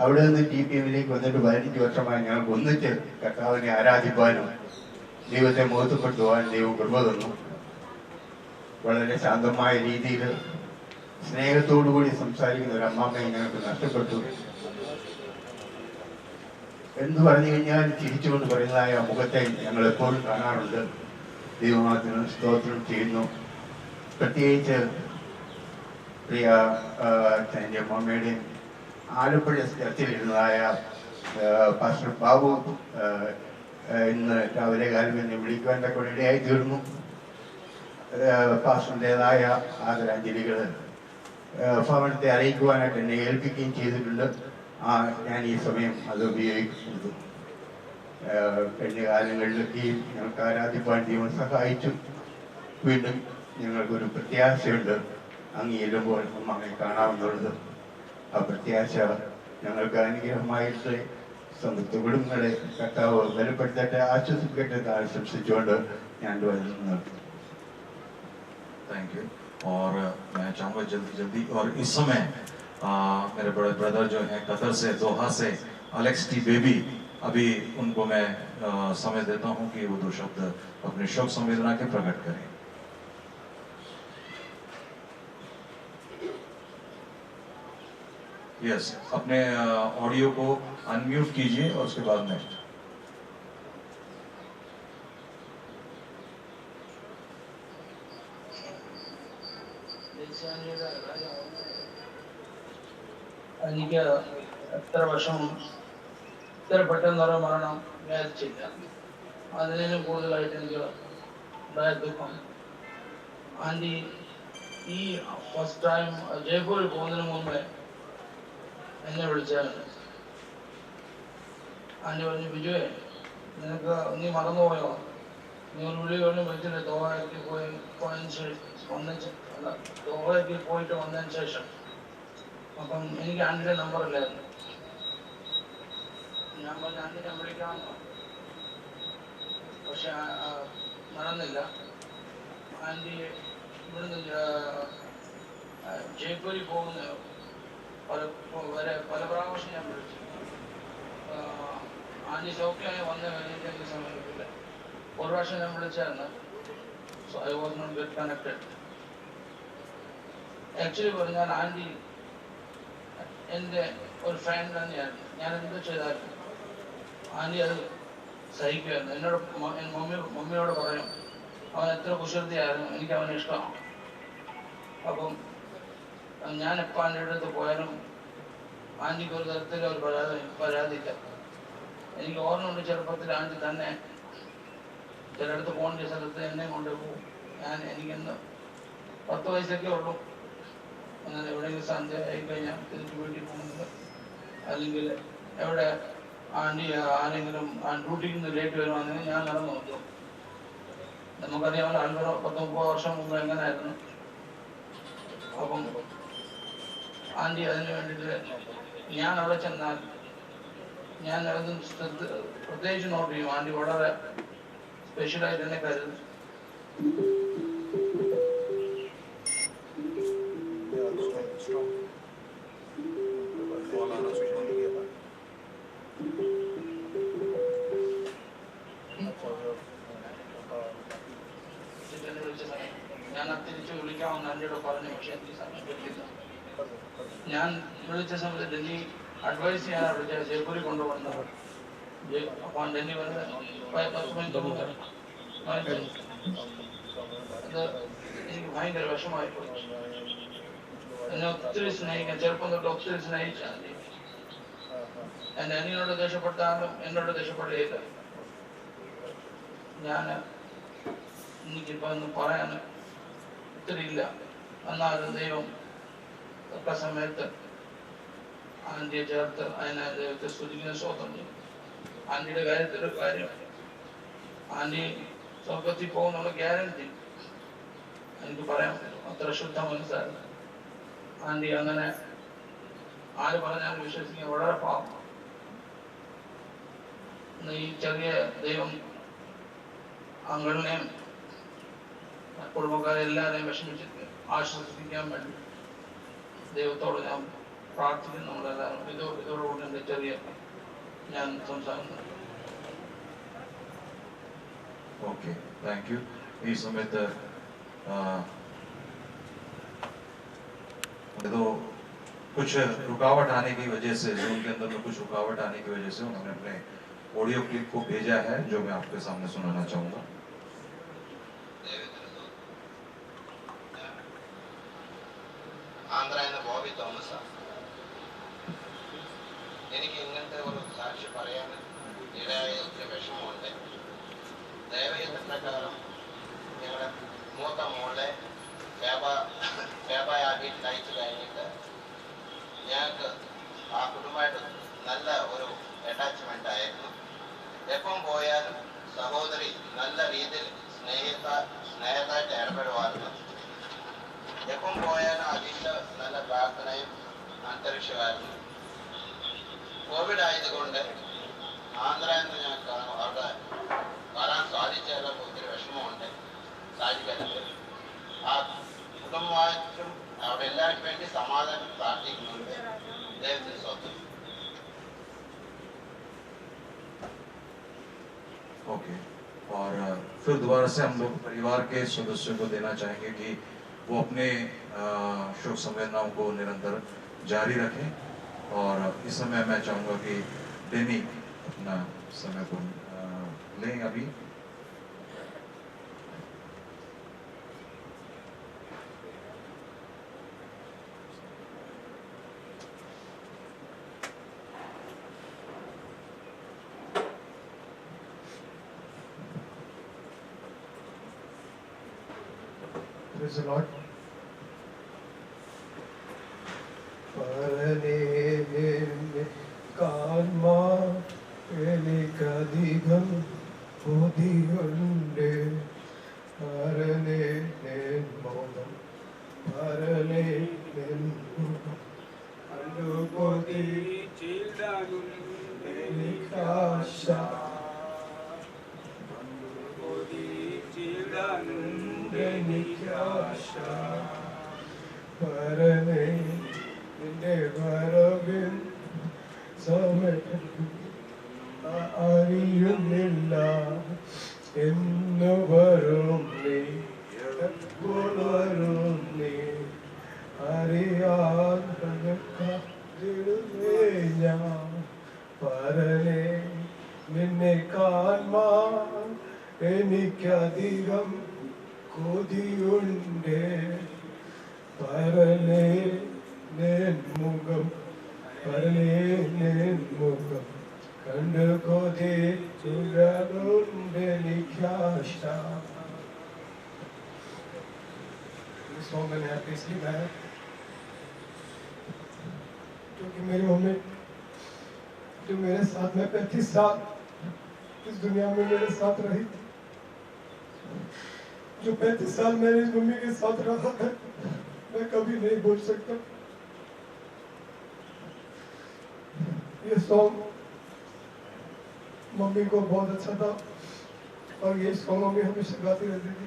അവിടെ നിന്ന് TPMലേക്ക് വന്നിട്ട് 15 വർഷമായി ഞങ്ങൾക്ക് ഒന്നിച്ച് കർത്താവിനെ ആരാധിപ്പാനും ദൈവത്തെ മഹത്വപ്പെടുത്തുവാനും ദൈവം കൃപ തന്നു. വളരെ ശാന്തമായ രീതിയിൽ സ്നേഹത്തോടുകൂടി സംസാരിക്കുന്ന ഒരു അമ്മാമ്മയെ ഞങ്ങൾക്ക് നഷ്ടപ്പെട്ടു. എന്ന് പറഞ്ഞു കഴിഞ്ഞാൽ ചിരിച്ചുകൊണ്ട് പറയുന്നതായ മുഖത്തെ ഞങ്ങൾ എപ്പോഴും കാണാറുണ്ട്. ദൈവനാമത്തിന് സ്തോത്രം ചെയ്യുന്നു. പ്രത്യേകിച്ച് പ്രിയ എൻ്റെ അമ്മയുടെയും ആലപ്പുഴ ചർച്ചയിലിരുന്നതായ പാസ്റ്റർ ബാബു ഇന്ന് രാവിലെ കാലം എന്നെ വിളിക്കുവാൻ കൂടെ ഇടയായി തീർന്നു. പാസ്റ്ററിൻ്റെതായ ആദരാഞ്ജലികൾ ഭവനത്തെ അറിയിക്കുവാനായിട്ട് എന്നെ ഏൽപ്പിക്കുകയും ചെയ്തിട്ടുണ്ട്. ഞാൻ ഈ സമയം അത് ഉപയോഗിക്കുന്നത്. കഴിഞ്ഞ കാലങ്ങളിലൊക്കെയും ഞങ്ങൾക്ക് ആരാധിപ്പാൻ ദൈവം സഹായിച്ചു. വീണ്ടും ഞങ്ങൾക്കൊരു പ്രത്യാശയുണ്ട്, അങ്ങ് ചെല്ലുമ്പോൾ അമ്മയെ കാണാമെന്നുള്ളത്. ആ പ്രത്യാശ ഞങ്ങൾക്ക് അനുഗ്രഹമായിട്ട് സമൃദ്ധ കുടുംബങ്ങളെ കർത്താവ് ബലപ്പെടുത്തട്ടെ, ആശ്വസിപ്പിക്കട്ടെ എന്ന് ആശംസിച്ചുകൊണ്ട് ഞാൻ വരുന്നു. Thank you. और मैं चाहूँगा जल्दी और इस समय मेरे बड़े ब्रदर जो हैं कतर से, दोहा से, अलेक्स टी बेबी, अभी उनको मैं समय देता हूँ कि वो 2 शब्द अपने शोक संवेदना के प्रकट करें। यस, अपने ऑडियो को अनम्यूट कीजिए और उसके बाद में എനിക്ക് എത്ര വർഷവും ഇത്ര പെട്ടെന്നൊരു മരണം വിചാരിച്ചില്ല. അതിനും കൂടുതലായിട്ട് എനിക്ക് ഉണ്ടായ ദുഃഖം. ആൻറ്റി ഈ ഫസ്റ്റ് ടൈം ജയ്പൂരിൽ പോകുന്നതിന് മുമ്പേ എന്നെ വിളിച്ചായിരുന്നു. ആൻറ്റി പറഞ്ഞു, ബിജുവേ നീ മറന്നുപോയോ, നീ ഒരു വിളി കൊണ്ട് വിളിച്ചിട്ട് ദോഹയ്ക്ക് പോയിട്ട് വന്നതിന് ശേഷം. അപ്പം എനിക്ക് ആൻറ്റിയുടെ നമ്പർ ഇല്ലായിരുന്നു. ഞാൻ പറഞ്ഞു ആൻറ്റിനെ വിളിക്കാമെന്ന്, പക്ഷെ നടന്നില്ല. ആൻറ്റി ഇവിടുന്ന് ജയ്പൂരിൽ പോകുന്ന പല പ്രാവശ്യം ഞാൻ വിളിച്ചു. ആൻറ്റി സൗഖ്യമായി വന്നു കഴിഞ്ഞിട്ട് എനിക്ക് സമയമില്ല. ഒരു പ്രാവശ്യം ഞാൻ വിളിച്ചായിരുന്നു. So I was not get connected. Actually പറഞ്ഞാൽ ആൻറ്റി എൻ്റെ ഒരു ഫ്രണ്ട് തന്നെയായിരുന്നു. ഞാൻ എന്ത് ചെയ്താലും ആൻറ്റി അത് സഹിക്കുമായിരുന്നു. എന്നോട് മമ്മിയോട് പറയും, അവൻ എത്ര കുസൃതിയായിരുന്നു, എനിക്ക് അവനെ ഇഷ്ടമാണ്. അപ്പം ഞാൻ എപ്പോൾ ആൻറ്റിയുടെ അടുത്ത് പോയാലും ആൻറ്റിക്ക് ഒരു തരത്തിലും ഒരു പരാതിയില്ല. എനിക്ക് ഓർമ്മയുണ്ട്, ചെറുപ്പത്തിൽ ആൻറ്റി തന്നെ ചിലയിടത്ത് പോകേണ്ട സ്ഥലത്ത് എന്നെ കൊണ്ടുപോകും. എനിക്കെന്ന് 10 വയസ്സൊക്കെ ഉള്ളൂ. അങ്ങനെ എവിടെയെങ്കിലും സന്ധ്യ ആയിക്കഴിഞ്ഞാൽ തിരിച്ച് വീട്ടിൽ പോകുന്നത്, അല്ലെങ്കിൽ എവിടെ ആൻറ്റി ആരെങ്കിലും ഡ്യൂട്ടിക്ക് നിന്ന് ലേറ്റ് വരുവാണെങ്കിൽ ഞാൻ നടന്നു നോക്കും. നമുക്കറിയാമല്ലോ, 40-30 വർഷം മുമ്പ് എങ്ങനെയായിരുന്നു. അപ്പം ആൻറ്റി അതിന് വേണ്ടിയിട്ട് ഞാൻ അവിടെ ചെന്നാൽ ഞാൻ അത് പ്രത്യേകിച്ച് നോട്ട് ചെയ്യും. ആൻറ്റി വളരെ സ്പെഷ്യലായിട്ട് എന്നെ കരുതും. ഞാൻ തിരിച്ച് വിളിക്കാമെന്ന് ആൻറ്റിയോട് പറഞ്ഞു, പക്ഷെ എനിക്ക് സമയം കിട്ടില്ല. ഞാൻ വിളിച്ച സമയത്ത് ഡൽഹി അഡ്വൈസ് ചെയ്യാനാണ് വിളിച്ചത്, ജയ്പൂരിൽ കൊണ്ടുവന്നത്. അപ്പോൾ ഡൽഹി വന്ന് 10 മിനിറ്റ് മുമ്പ് അത് എനിക്ക് ഭയങ്കര വിഷമായി പോയി. എന്നെ ഒത്തിരി സ്നേഹിക്കാൻ, ചെറുപ്പം തൊട്ട് ഒത്തിരി സ്നേഹിച്ച ആൻറ്റി. എൻ്റെ അനിയനോട് ദേഷ്യപ്പെട്ടാലും എന്നോട് ദേഷ്യപ്പെടുകയില്ല. എനിക്കിപ്പോൾ ഒന്നും പറയാൻ ഒത്തിരി ഇല്ല. എന്നാലും ദൈവം ഒക്കെ സമയത്ത് ആൻറ്റിയെ ചേർത്ത് അതിനെ ദൈവത്തെ സ്തുതിക്കുന്ന സ്വന്തം. ആൻറ്റിയുടെ കാര്യത്തിലൊരു കാര്യം, ആൻറ്റി സ്വർഗത്തിൽ പോകുന്നുള്ള ഗ്യാരണ്ടി എനിക്ക് പറയാൻ പറ്റും. അത്ര ശുദ്ധ മനസ്സായിരുന്നു ആൻറ്റി. അങ്ങനെ ആര് പറഞ്ഞാലും വിശ്വസിക്കാൻ വളരെ പാവം. ഈ ചെറിയ ദൈവം അങ്ങളിനെയും കുടുംബക്കാരെ എല്ലാവരെയും വിഷമിച്ചിട്ട് ആശ്വസിപ്പിക്കാൻ വേണ്ടി ദൈവത്തോട് ഞാൻ പ്രാർത്ഥിക്കുന്നു. നമ്മളെല്ലാവരും ഇതോടുകൂടി എൻ്റെ ചെറിയ ഞാൻ സംസാരിക്കുന്നു. Okay, thank you. इस समय तो कुछ रुकावट आने की वजह से, जूम के अंदर में कुछ रुकावट आने की वजह से उन्होंने अपने ऑडियो क्लिप को भेजा है, जो मैं आपके सामने सुनाना चाहूँगा। ആന്ധ്രയിലെ ബോബി തോമസ്. എനിക്ക് ഇങ്ങനത്തെ ഒരു സാക്ഷി പറയാൻ ഇടയായ ഒത്തിരി വിഷമമുണ്ട്. ദൈവയന്ത്രപ്രകാരം ഞങ്ങളുടെ മൂത്ത മോളെ പേബായാക്കിയിട്ട് അയച്ചു കഴിഞ്ഞിട്ട് ഞങ്ങൾക്ക് ആ കുടുംബമായിട്ട് നല്ല ഒരു അറ്റാച്ച്മെൻ്റ് ആയിരുന്നു. എപ്പം പോയാലും സഹോദരി നല്ല രീതിയിൽ സ്നേഹത്തായിട്ട് ഇടപെടുമായിരുന്നു. എപ്പം പോയാലും അതിൻ്റെ നല്ല പ്രാർത്ഥനയും അന്തരീക്ഷമായിരുന്നു. കോവിഡ് ആയതുകൊണ്ട് ആന്ധ്ര എന്ന് ഞാൻ അവിടെ വരാൻ സാധിച്ചതിൽ ഒത്തിരി വിഷമമുണ്ട് സാധിക്കാനുണ്ട്. ആ കുടുംബമായിട്ടും അവിടെ എല്ലാവർക്കും വേണ്ടി സമാധാനം പ്രാർത്ഥിക്കുന്നുണ്ട്. ദൈവത്തിന് സ്വന്തം. ओके, और फिर दोबारा से हम लोग परिवार के सदस्यों को देना चाहेंगे कि वो अपने शोक संवेदनाओं को निरंतर जारी रखें। और इस समय मैं चाहूँगा कि डेनी अपना समय को लें अभी। Praise the Lord. കാൽമാലികധികം പുതിയുണ്ട് പരലേ മോഹം പരലേ കണ്ടുകൊതി എനിക്കാശ എനിക്കാശ പരലേ നിന്റെ വരവിൽ സമയം അറിയുന്നില്ല എന്ന് വരും നീ എപ്പോൾ വരും നീ അറിയാതിടുവേ ഞാൻ പരനെ നിന്നെ കാണാൻ എനിക്കധികം കൊതിയുണ്ട് പരനെ മുഖം പരനെ മുഖം കണ്ടു കൊതിച്ചുണ്ട് എനിക്കാശ. इस सॉन्ग मैंने यहाँ पे इसलिए गाया क्योंकि मेरी मम्मी जो मेरे साथ में 35 साल इस दुनिया में मेरे साथ रही, जो 35 साल मैंने इस मम्मी के साथ रहा है मैं कभी नहीं भूल सकता। ये सॉन्ग मम्मी को बहुत अच्छा था और ये सॉन्ग मम्मी हमेशा गाती रहती थी।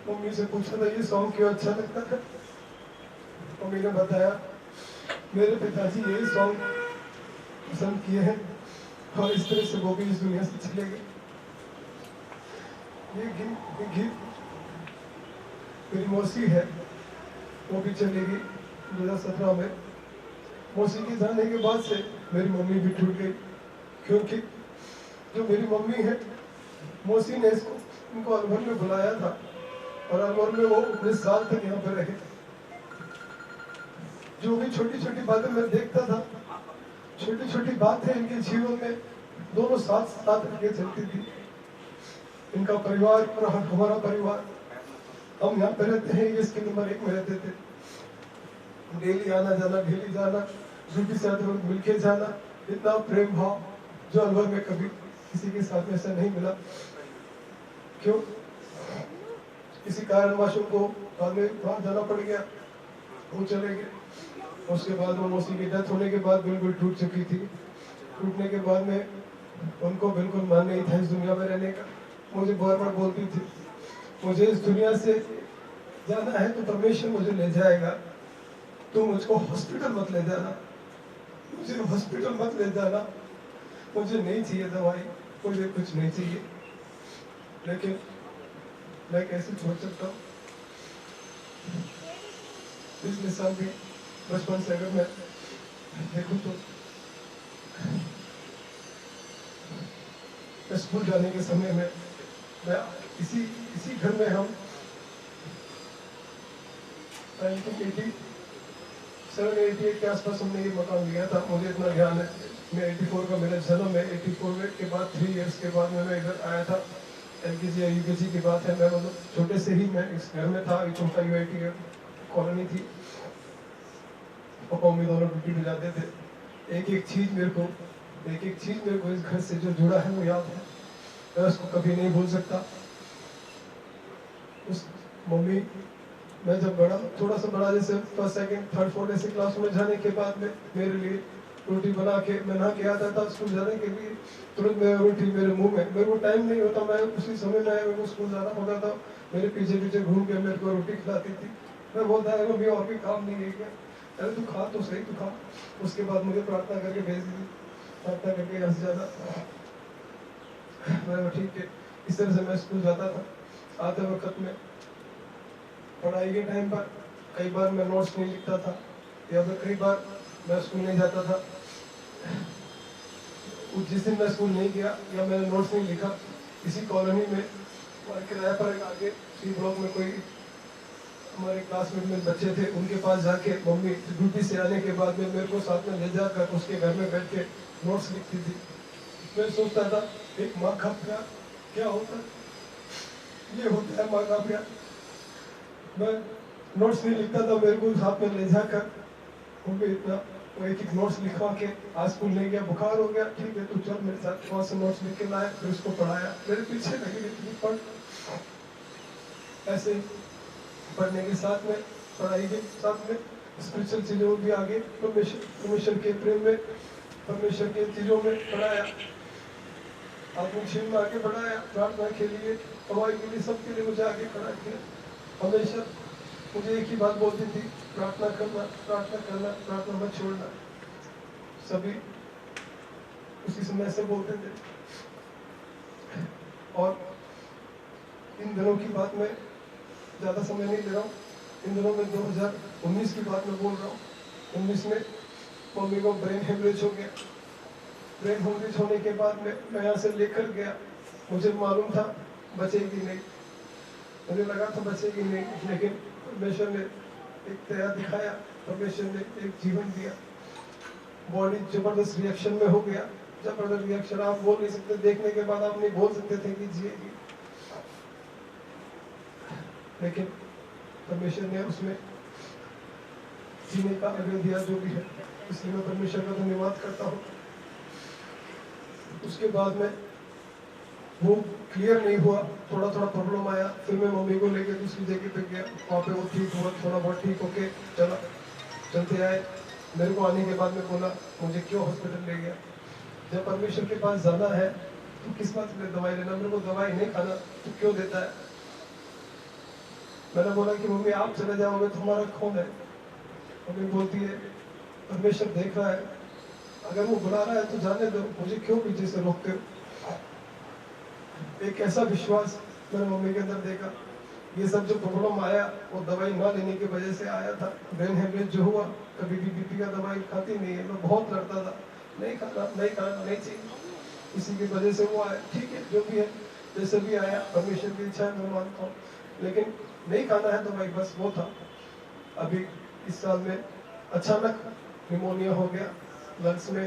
मम्मी से पूछा था ये सॉन्ग क्यों अच्छा लगता था, मम्मी ने बताया मेरे पिताजी यही सॉन्ग पसंद किए हैं और इस तरह से वो भी इस दुनिया से चले गए। ये गीत मेरी मौसी है, वो भी चलेगी 2017 में। मौसी के जाने के बाद से मेरी मम्मी भी टूट गई क्योंकि जो मेरी मम्मी है मौसी ने उनको अलवर में बुलाया था और अलवर में वो 19 साल तक यहाँ पे रहे। जो भी छोटी छोटी बातें मैं देखता था, छोटी छोटी बातें इनके जीवन में दोनों साथ साथ रह के चलती थी। इनका परिवार और हमारा परिवार, हम यहाँ पे रहते हैं, ये इसके नंबर 1 में रहते थे। डेली आना जाना, डेली जाना, ड्यूटी से आते वक्त मिलके जाना, इतना प्रेम भाव जो अलवर में कभी किसी के साथ में ऐसा नहीं मिला। क्यों? किसी कारणवश उनको बाद में बाहर जाना पड़ गया, वो चले गए। उसके बाद वो मौसी की डेथ होने के बाद बिल्कुल टूट चुकी थी। टूटने के बाद में उनको बिल्कुल मन नहीं था इस दुनिया में रहने का। मुझे बार बार बोलती थी मुझे इस दुनिया से जाना है तो परमेश्वर मुझे ले जाएगा, तुम मुझको हॉस्पिटल मत ले जाना, मुझे हॉस्पिटल मत ले जाना, मुझे नहीं चाहिए दवाई, मुझे कुछ नहीं चाहिए। लेकिन मैं कैसे छोड़ सकता हूँ? पिछले साल भी बचपन से अगर मैं देखूँ तो स्कूल जाने के समय में मैं इसी घर में हम 1987-88 के आसपास हमने ये मकान लिया था। मुझे इतना ध्यान है, मैं 84 का मेरा जन्म है। 84 के बाद 3 इयर्स के बाद मैं इधर आया था। LKG या UKG की बात है, मैं मतलब छोटे से ही मैं इस घर में था। छोटा UIT कॉलोनी थी, पापा मम्मी दोनों ड्यूटी पे जाते थे। एक एक चीज मेरे को इस घर से जो जुड़ा है वो याद है, मैं उसको कभी नहीं भूल सकता। उस मम्मी, मैं जब बड़ा थोड़ा सा बड़ा जैसे 1st, 2nd, 3rd, 4th ऐसे क्लास में जाने के बाद में मेरे लिए रोटी बना के मैं नहा के आता था स्कूल जाने के लिए, तुरंत मेरा रोटी मेरे मुंह में, मेरे को टाइम नहीं होता, मैं उसी समय में मेरे को स्कूल जाना होता था, मेरे पीछे पीछे घूम के मेरे को रोटी खिलाती थी। मैं बोलता है मम्मी और भी काम नहीं है क्या? अरे तू खा तो सही, तू खा। उसके बाद मुझे प्रार्थना करके भेज दी, प्रार्थना करके यहाँ से जाना। मैं ठीक है, इस तरह से मैं स्कूल जाता था। आते वक्त में पढ़ाई के टाइम पर कई बार मैं नोट्स नहीं लिखता था, या फिर कई बार मैं स्कूल नहीं जाता था। जिस दिन मैं स्कूल नहीं गया या मैंने नोट्स नहीं लिखा, इसी कॉलोनी में किराया पर आगे सी ब्लॉक में कोई हमारे क्लासमेट में बच्चे थे, उनके पास जाके मम्मी ड्यूटी से आने के बाद में मेरे को साथ में ले जाकर उसके घर में बैठ के नोट्स लिखती थी। मैं सोचता था एक माँ का प्यार क्या होता है, ये होता है माँ का प्यार। मैं नोट्स नहीं लिखता था, मेरे को साथ में ले जाकर मम्मी इतना वो एक नोट्स लिखवा के, आज स्कूल नहीं गया, बुखार हो गया, ठीक है तू चल मेरे साथ, वहाँ से नोट्स लिख के लाया, फिर उसको पढ़ाया, मेरे पीछे लगी इतनी पढ़। ऐसे पढ़ने के साथ में, पढ़ाई के साथ में स्पिरिचुअल चीजों भी आगे परमेश्वर के प्रेम में, परमेश्वर के चीजों में पढ़ाया, आत्मिक जीवन में आगे बढ़ाया, प्रार्थना के लिए, कमाई के लिए, सबके लिए मुझे आगे खड़ा किया। हमेशा मुझे एक ही बात बोलती थी, प्रार्थना करना, प्रार्थना करना, प्रार्थना मत छोड़ना। सभी उसी समय से बोलते थे। और इन दिनों की बात में ज़्यादा समय नहीं ले रहा हूँ, इन दिनों में 2019 की बात में बोल रहा हूँ। 19 में मम्मी को ब्रेन हेमरेज हो गया। ब्रेन हेमरेज होने के बाद में मैं यहाँ से लेकर गया, मुझे मालूम था बचेगी नहीं, मुझे लगा था बचेगी नहीं, लेकिन परमेश्वर ने एक दया दिखाया, परमेश्वर ने एक जीवन दिया। बॉडी जबरदस्त रिएक्शन में हो गया, जबरदस्त रिएक्शन, आप बोल नहीं सकते, देखने के बाद आप नहीं बोल सकते थे कि जिएगी, लेकिन परमेश्वर ने उसमें जीने का आग्रह दिया, जो भी है, इसलिए मैं परमेश्वर का धन्यवाद करता हूँ। उसके बाद में वो क्लियर नहीं हुआ, थोड़ा थोड़ा प्रॉब्लम आया, फिर मैं मम्मी को लेके दूसरी जगह पे गया, वहाँ पे वो ठीक हुआ, थोड़ा बहुत ठीक होके चला, चलते आए। मेरे को आने के बाद में बोला मुझे क्यों हॉस्पिटल ले गया, जब परमेश्वर के पास जाना है तो किस बात में दवाई लेना, मेरे को दवाई नहीं खाना तो क्यों देता है। मैंने बोला कि मम्मी आप चले जाओगे तो हमारा कौन है। मम्मी बोलती है परमेश्वर देख रहा है, अगर वो बुला रहा है तो जाने दो, मुझे क्यों पीछे से रोकते हो। एक ऐसा विश्वास मैंने मम्मी के अंदर देखा। ये सब जो प्रॉब्लम आया वो दवाई ना लेने की वजह से आया था। ब्रेन हेमरेज जो हुआ, कभी भी बीपी का दवाई खाती नहीं है, मैं बहुत लड़ता था, नहीं खाना नहीं चाहिए, इसी की वजह से वो आया। ठीक है, जो भी है, जैसे भी आया, परमेश्वर की इच्छा है, मैं मानता हूँ, लेकिन नहीं खाना है दवाई, बस वो था। अभी इस साल में अचानक निमोनिया हो गया लंग्स में,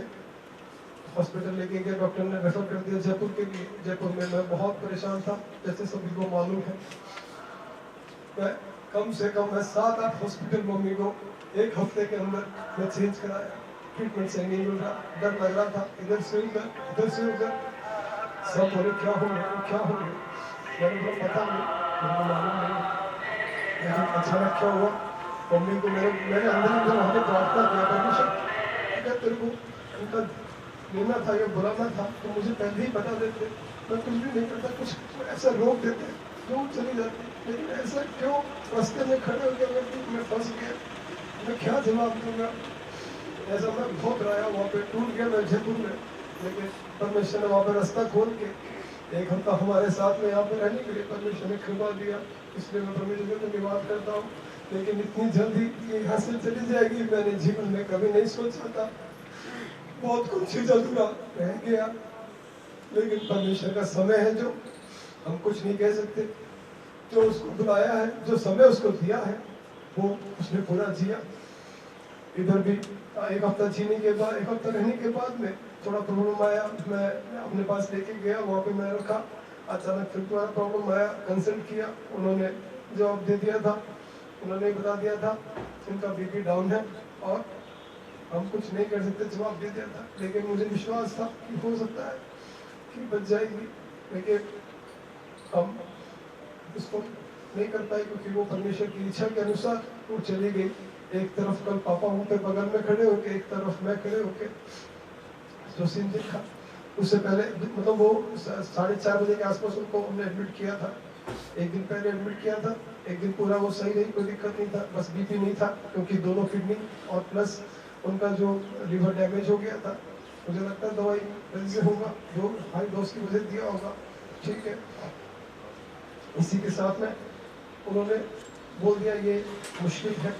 हॉस्पिटल लेके गए, डॉक्टर ने रेफर कर दिया जयपुर के लिए। जयपुर में मैं बहुत परेशान था, जैसे सभी को मालूम है। मैं कम से कम 7-8 हॉस्पिटल मम्मी को एक हफ्ते के अंदर मैं चेंज कराया, ट्रीटमेंट सही नहीं मिल रहा, डर लग रहा था, इधर से उधर सब बोले क्या हो गया, क्या हो गया। मैंने बोला पता नहीं, मुझे मालूम नहीं, लेकिन अचानक क्या हुआ, मम्मी को मैंने अंदर वहाँ पे प्रार्थना किया, परमेश्वर अगर तेरे को उनका लेना था या बुलाना था तो मुझे पहले ही बता देते, मैं कुछ भी नहीं करता, कुछ ऐसा रोक देते जो चली जाती, लेकिन ऐसा क्यों रास्ते में खड़े हो गया, मैं फंस गया, मैं क्या जवाब दूंगा। ऐसा मैं बहुत रहा, वहाँ पे टूट गया मैं जयपुर में, लेकिन परमेश्वर ने वहाँ पे रास्ता खोल के एक हफ्ता हमारे साथ में यहाँ पे रहने के लिए परमेश्वर ने कृपा दिया, इसलिए मैं परमेश्वर का धन्यवाद करता हूँ। लेकिन इतनी जल्दी ये यहाँ से चली जाएगी मैंने जीवन में कभी नहीं सोचा था, बहुत कुछ चीज अधूरा रह गया, लेकिन परमेश्वर का समय है जो हम कुछ नहीं कह सकते। जो उसको बुलाया है, जो समय उसको दिया है, वो उसने पूरा जिया। इधर भी एक हफ्ता जीने के बाद, एक हफ्ता रहने के बाद में थोड़ा प्रॉब्लम आया, मैं अपने पास लेके गया, वहाँ पे मैं रखा, अचानक फिर थोड़ा प्रॉब्लम आया, कंसल्ट किया, उन्होंने जवाब दे दिया था, उन्होंने बता दिया था उनका बीपी डाउन है और हम कुछ नहीं कर सकते, जवाब दे दिया था। लेकिन मुझे विश्वास था कि हो सकता है कि बच जाएगी, लेकिन हम उसको नहीं कर पाए क्योंकि वो परमेश्वर की इच्छा के अनुसार वो चली गई। एक तरफ कल पापा मुझे बगल में खड़े होके, एक तरफ मैं खड़े होके जो सीन देखा, उससे पहले मतलब वो 4:30 बजे के आसपास उनको हमने एडमिट किया था। एक दिन पहले एडमिट किया था, एक दिन पूरा वो सही रही, कोई दिक्कत नहीं था, बस बीपी नहीं था क्योंकि दोनों किडनी और प्लस उनका जो लिवर डैमेज हो गया था। मुझे लगता है दवाई वजह से होगा, जो हाई डोज की वजह दिया होगा, ठीक है। इसी के साथ में उन्होंने बोल दिया ये मुश्किल है।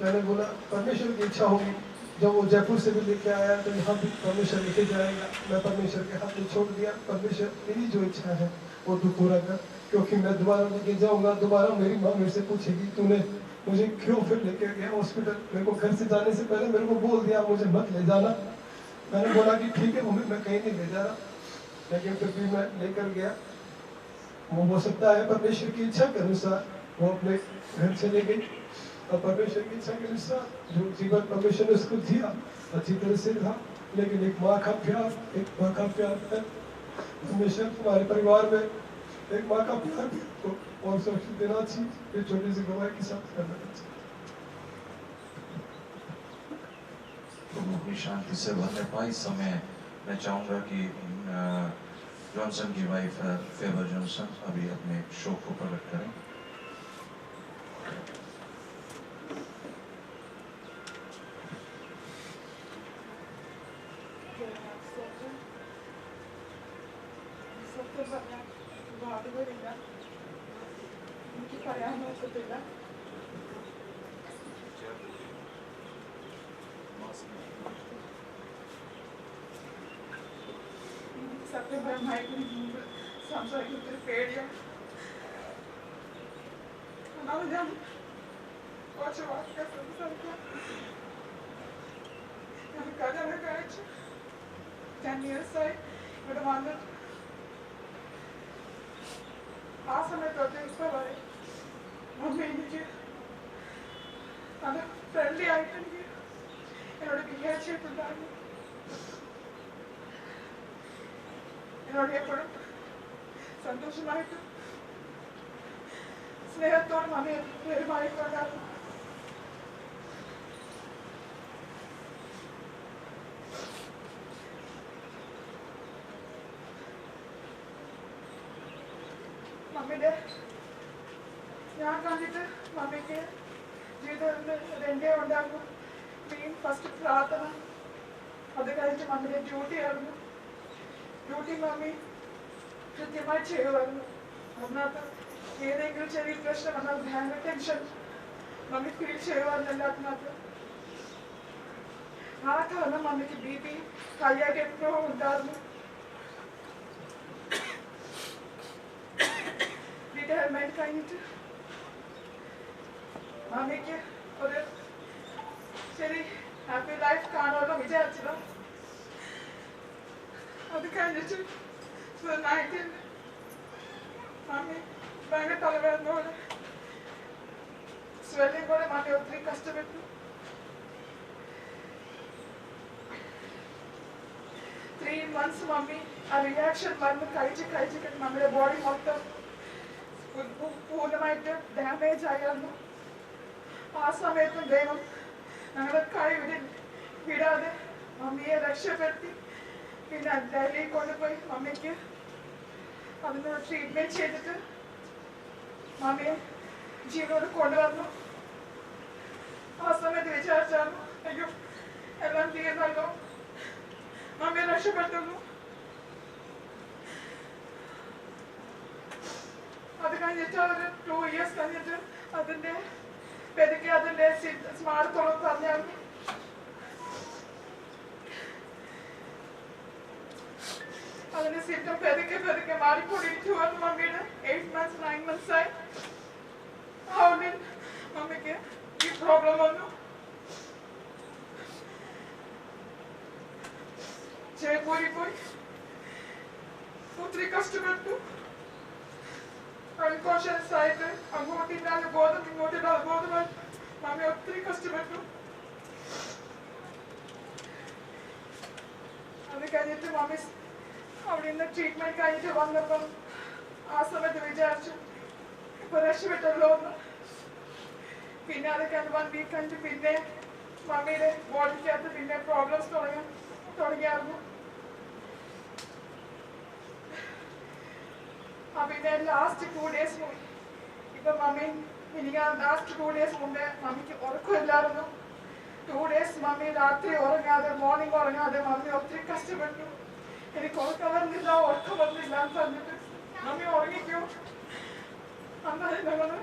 मैंने बोला परमेश्वर की इच्छा होगी। जब वो जयपुर से भी लेके आया तो यहाँ भी परमेश्वर लेके जाएगा। मैं परमेश्वर के हाथ में छोड़ दिया, परमेश्वर तेरी जो इच्छा है वो तू पूरा कर, क्योंकि मैं दोबारा लेके जाऊंगा, दोबारा मेरी माँ मेरे से पूछेगी तूने मुझे क्यों फिर लेके गया हॉस्पिटल। मेरे को घर से जाने से पहले मेरे को बोल दिया मुझे मत ले जाना। मैंने बोला कि ठीक है मम्मी मैं कहीं नहीं ले जा रहा, लेकिन फिर भी मैं लेकर गया। वो हो सकता है परमेश्वर की इच्छा के अनुसार वो अपने घर चले गई, और परमेश्वर की इच्छा के अनुसार जो जीवन परमेश्वर ने उसको दिया अच्छी तरह से रहा। लेकिन एक माँ का प्यार, एक माँ का प्यार है हमेशा तुम्हारे परिवार में, एक माँ का प्यार भी तो और सुरक्षित देना चाहिए। ये छोटी सी गवाही के साथ करना चाहिए। प्रभु की शांति से भरने पाए समय मैं चाहूँगा कि जॉनसन की वाइफ फेवर जॉनसन अभी अपने शोक को प्रकट करें। ഫ്രണ്ട്ലി ആയിട്ട് എന്നോട് ബിഹേവ് ചെയ്തിട്ടുണ്ടായിരുന്നു. എന്നോട് എപ്പോഴും സന്തോഷമായിട്ട് സ്നേഹത്തോടും അമ്മ പെരുമാറിയിട്ടുണ്ടായിരുന്നു. മമ്മിയുടെ ഞാൻ കണ്ടിട്ട് മമ്മിക്ക് ജീവിതത്തിൽ രണ്ടേ ഉണ്ടായിരുന്നു. മെയിൻ ഫസ്റ്റ് പ്രാർത്ഥന, അത് കഴിഞ്ഞിട്ട് മമ്മിയുടെ ഡ്യൂട്ടി ആയിരുന്നു. ഡ്യൂട്ടി മമ്മി കൃത്യമായി ചെയ്യുമായിരുന്നു. അതിനകത്ത് ഏതെങ്കിലും ചെറിയ പ്രശ്നം വന്നാൽ ഭയങ്കര ടെൻഷൻ മമ്മി ഫീൽ ചെയ്യുമായിരുന്നു എല്ലാത്തിനകത്ത്. ആ കാരണം മമ്മിക്ക് BP ഹൈയായിട്ട് എപ്പോഴും ഉണ്ടായിരുന്നു. റിട്ടയർമെന്റ് കഴിഞ്ഞിട്ട് മമ്മിക്ക് ഒരു ശരി ഹാപ്പി ലൈഫ് കാണുമല്ലോ വിചാരിച്ചത്. അത് കഴിഞ്ഞിട്ട് മമ്മി ഭയങ്കര തലവേദന പോലെ സ്വെല്ലിംഗ് പോലെ മമ്മി ഒത്തിരി കഷ്ടപ്പെട്ടു. 3 months മമ്മി ആ റിയാക്ഷൻ വന്ന് കഴിച്ചിട്ട് മമ്മിയുടെ ബോഡി മൊത്തം പൂർണ്ണമായിട്ട് ഡാമേജ് ആയിരുന്നു. ആ സമയത്തും ദൈവം ഞങ്ങളുടെ കൈ വിടാതെ മമ്മിയെ രക്ഷപ്പെടുത്തി. പിന്നെ ഡൽഹിയിൽ കൊണ്ടുപോയി മമ്മിക്ക് അതിനൊരു ട്രീറ്റ്മെന്റ് ചെയ്തിട്ട് മമ്മിയെ ജീവനോട് കൊണ്ടുവന്നു. ആ സമയത്ത് വിചാരിച്ചായിരുന്നു അയ്യോ എല്ലാം തീർന്നല്ലോ, മമ്മിയെ രക്ഷപ്പെടുത്തുന്നു. അത് കഴിഞ്ഞിട്ട് ഒരു 2 years കഴിഞ്ഞിട്ട് അതിന്റെ പെരുക്കി അതിന്റെ സ്മാരത്തോളം പറഞ്ഞായിരുന്നു. അതിന്റെ സിംറ്റം പെരുക്കെ മാറിക്കൊണ്ടിരിച്ചു വന്നു. മമ്മിയുടെ 8 months 9 months ആയി. അവിടെ മമ്മിക്ക് ഈ പ്രോബ്ലം വന്നു. ജയ്പൂരിൽ പോയി ഒത്തിരി കഷ്ടപ്പെട്ടു. അൺകോൺഷ്യസ് ആയിട്ട് അങ്ങോട്ടില്ലാതെ ബോധം ഇങ്ങോട്ടില്ലാതെ ബോധമായി മമ്മി ഒത്തിരി കഷ്ടപ്പെട്ടു. അത് കഴിഞ്ഞിട്ട് മമ്മി അവിടെ നിന്ന് ട്രീറ്റ്മെന്റ് കഴിഞ്ഞിട്ട് വന്നപ്പം ആ സമയത്ത് വിചാരിച്ചു ഇപ്പൊ രക്ഷപ്പെട്ടല്ലോ എന്ന്. പിന്നെ അതൊക്കെ 1 വീക്ക് കഴിഞ്ഞ് പിന്നെ മമ്മിയുടെ ബോഡിക്കകത്ത് പിന്നെ പ്രോബ്ലംസ് തുടങ്ങിയായിരുന്നു. പിന്നെ ലാസ്റ്റ് 2 days ഇപ്പൊ മമ്മി എനിക്ക് ലാസ്റ്റ് 2 days മുമ്പേ മമ്മിക്ക് ഉറക്കമില്ലായിരുന്നു. 2 days മമ്മി രാത്രി ഉറങ്ങാതെ മോർണിംഗ് ഉറങ്ങാതെ മമ്മി ഒത്തിരി കഷ്ടപ്പെട്ടു. എനിക്ക് ഉറക്കം വരുന്നില്ല ഉറക്കം വരുന്നില്ല എന്ന് പറഞ്ഞിട്ട് മമ്മി ഉറങ്ങിക്കോ അന്നേരം ഞങ്ങള്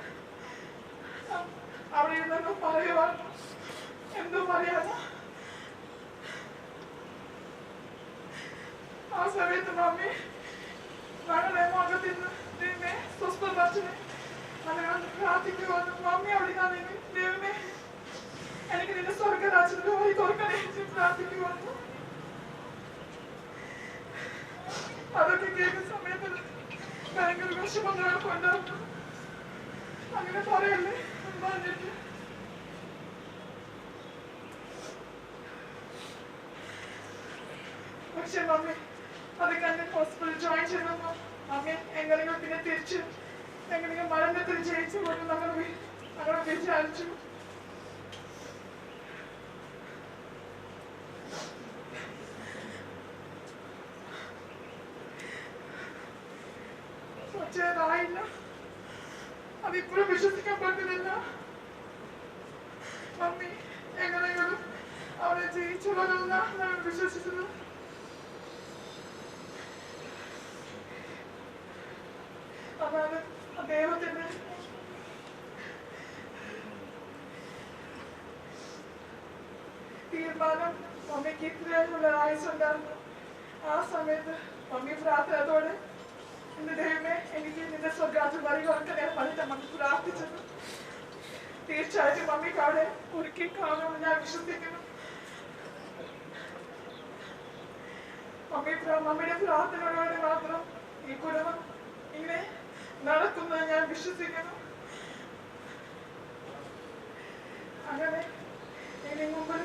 അവിടെ ഇരുന്നു പറയുക എന്തോ പറയാനോ. ആ സമയത്ത് മമ്മി ഞങ്ങളെ മുഖത്തിന്ന് സ്വസ്ഥപരിച്ചിന് അങ്ങനെ പ്രാർത്ഥിക്കുവാനും മമ്മി അവിടെ നിന്ന് ദൈവമേ എനിക്ക് നിന്റെ സ്വർഗരാജ്യത്തിൽ വഴി തുറക്കണേ പ്രാർത്ഥിക്കുവാനും. അതൊക്കെ കേൾക്കുന്ന സമയത്ത് ഭയങ്കര വിഷമങ്ങളൊക്കെ ഉണ്ടായിരുന്നു. അങ്ങനെ പറയല്ലേ പറഞ്ഞിട്ട് പക്ഷെ മമ്മി അത് കഴിഞ്ഞ് ഹോസ്പിറ്റലിൽ ജോയിൻ ചെയ്തപ്പോ മമ്മി എങ്ങനെയെങ്കിലും പിന്നെ തിരിച്ച് എങ്ങനെയെങ്കിലും മരണത്തിൽ ജയിച്ചു കൊണ്ട് ഞങ്ങൾ വിചാരിച്ചു. പക്ഷേ അതായില്ല. അതിപ്പോഴും വിശ്വസിക്കാൻ പറ്റുന്നില്ല. മമ്മി എങ്ങനെയെങ്കിലും അവരെ ജയിച്ചു വരുന്ന ഞാൻ വിശ്വസിച്ചത്. അതാണ് ദൈവത്തിന്റെ തീരുമാനം. മമ്മിക്ക് ഇത്രയുള്ള ആയുസുണ്ടായിരുന്നു. ആ സമയത്ത് മമ്മി പ്രാർത്ഥനയോടെ എന്റെ ദൈവമേ എനിക്ക് നിന്റെ സ്വർഗരാജ്യം വഴി തുറക്കണേ പറഞ്ഞിട്ട് മമ്മി പ്രാർത്ഥിച്ചത്. തീർച്ചയായിട്ടും മമ്മിക്ക് അവിടെ ഒരുക്കി കാണുമെന്ന് ഞാൻ വിശ്വസിക്കുന്നു. മമ്മിയുടെ പ്രാർത്ഥനയോടെ മാത്രം ഈ കുടുംബം ഇങ്ങനെ നടക്കുന്നത് ഞാൻ വിശ്വസിക്കുന്നു. അങ്ങനെ ഇനി മുമ്പിൽ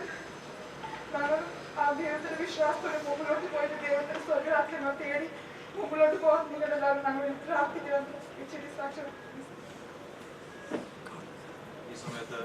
ഞങ്ങൾ ആ ദൈവത്തിന്റെ വിശ്വാസത്തോടെ മുമ്പിലോട്ട് പോയിട്ട് ദൈവത്തിന്റെ സ്വർഗരാജ്യം തേടി മുമ്പിലോട്ട് പോകാൻ നിങ്ങളെല്ലാവരും ഞങ്ങൾ പ്രാർത്ഥിക്കണം. ഈ ചെടി സാക്ഷ്യം ഈ സമയത്ത്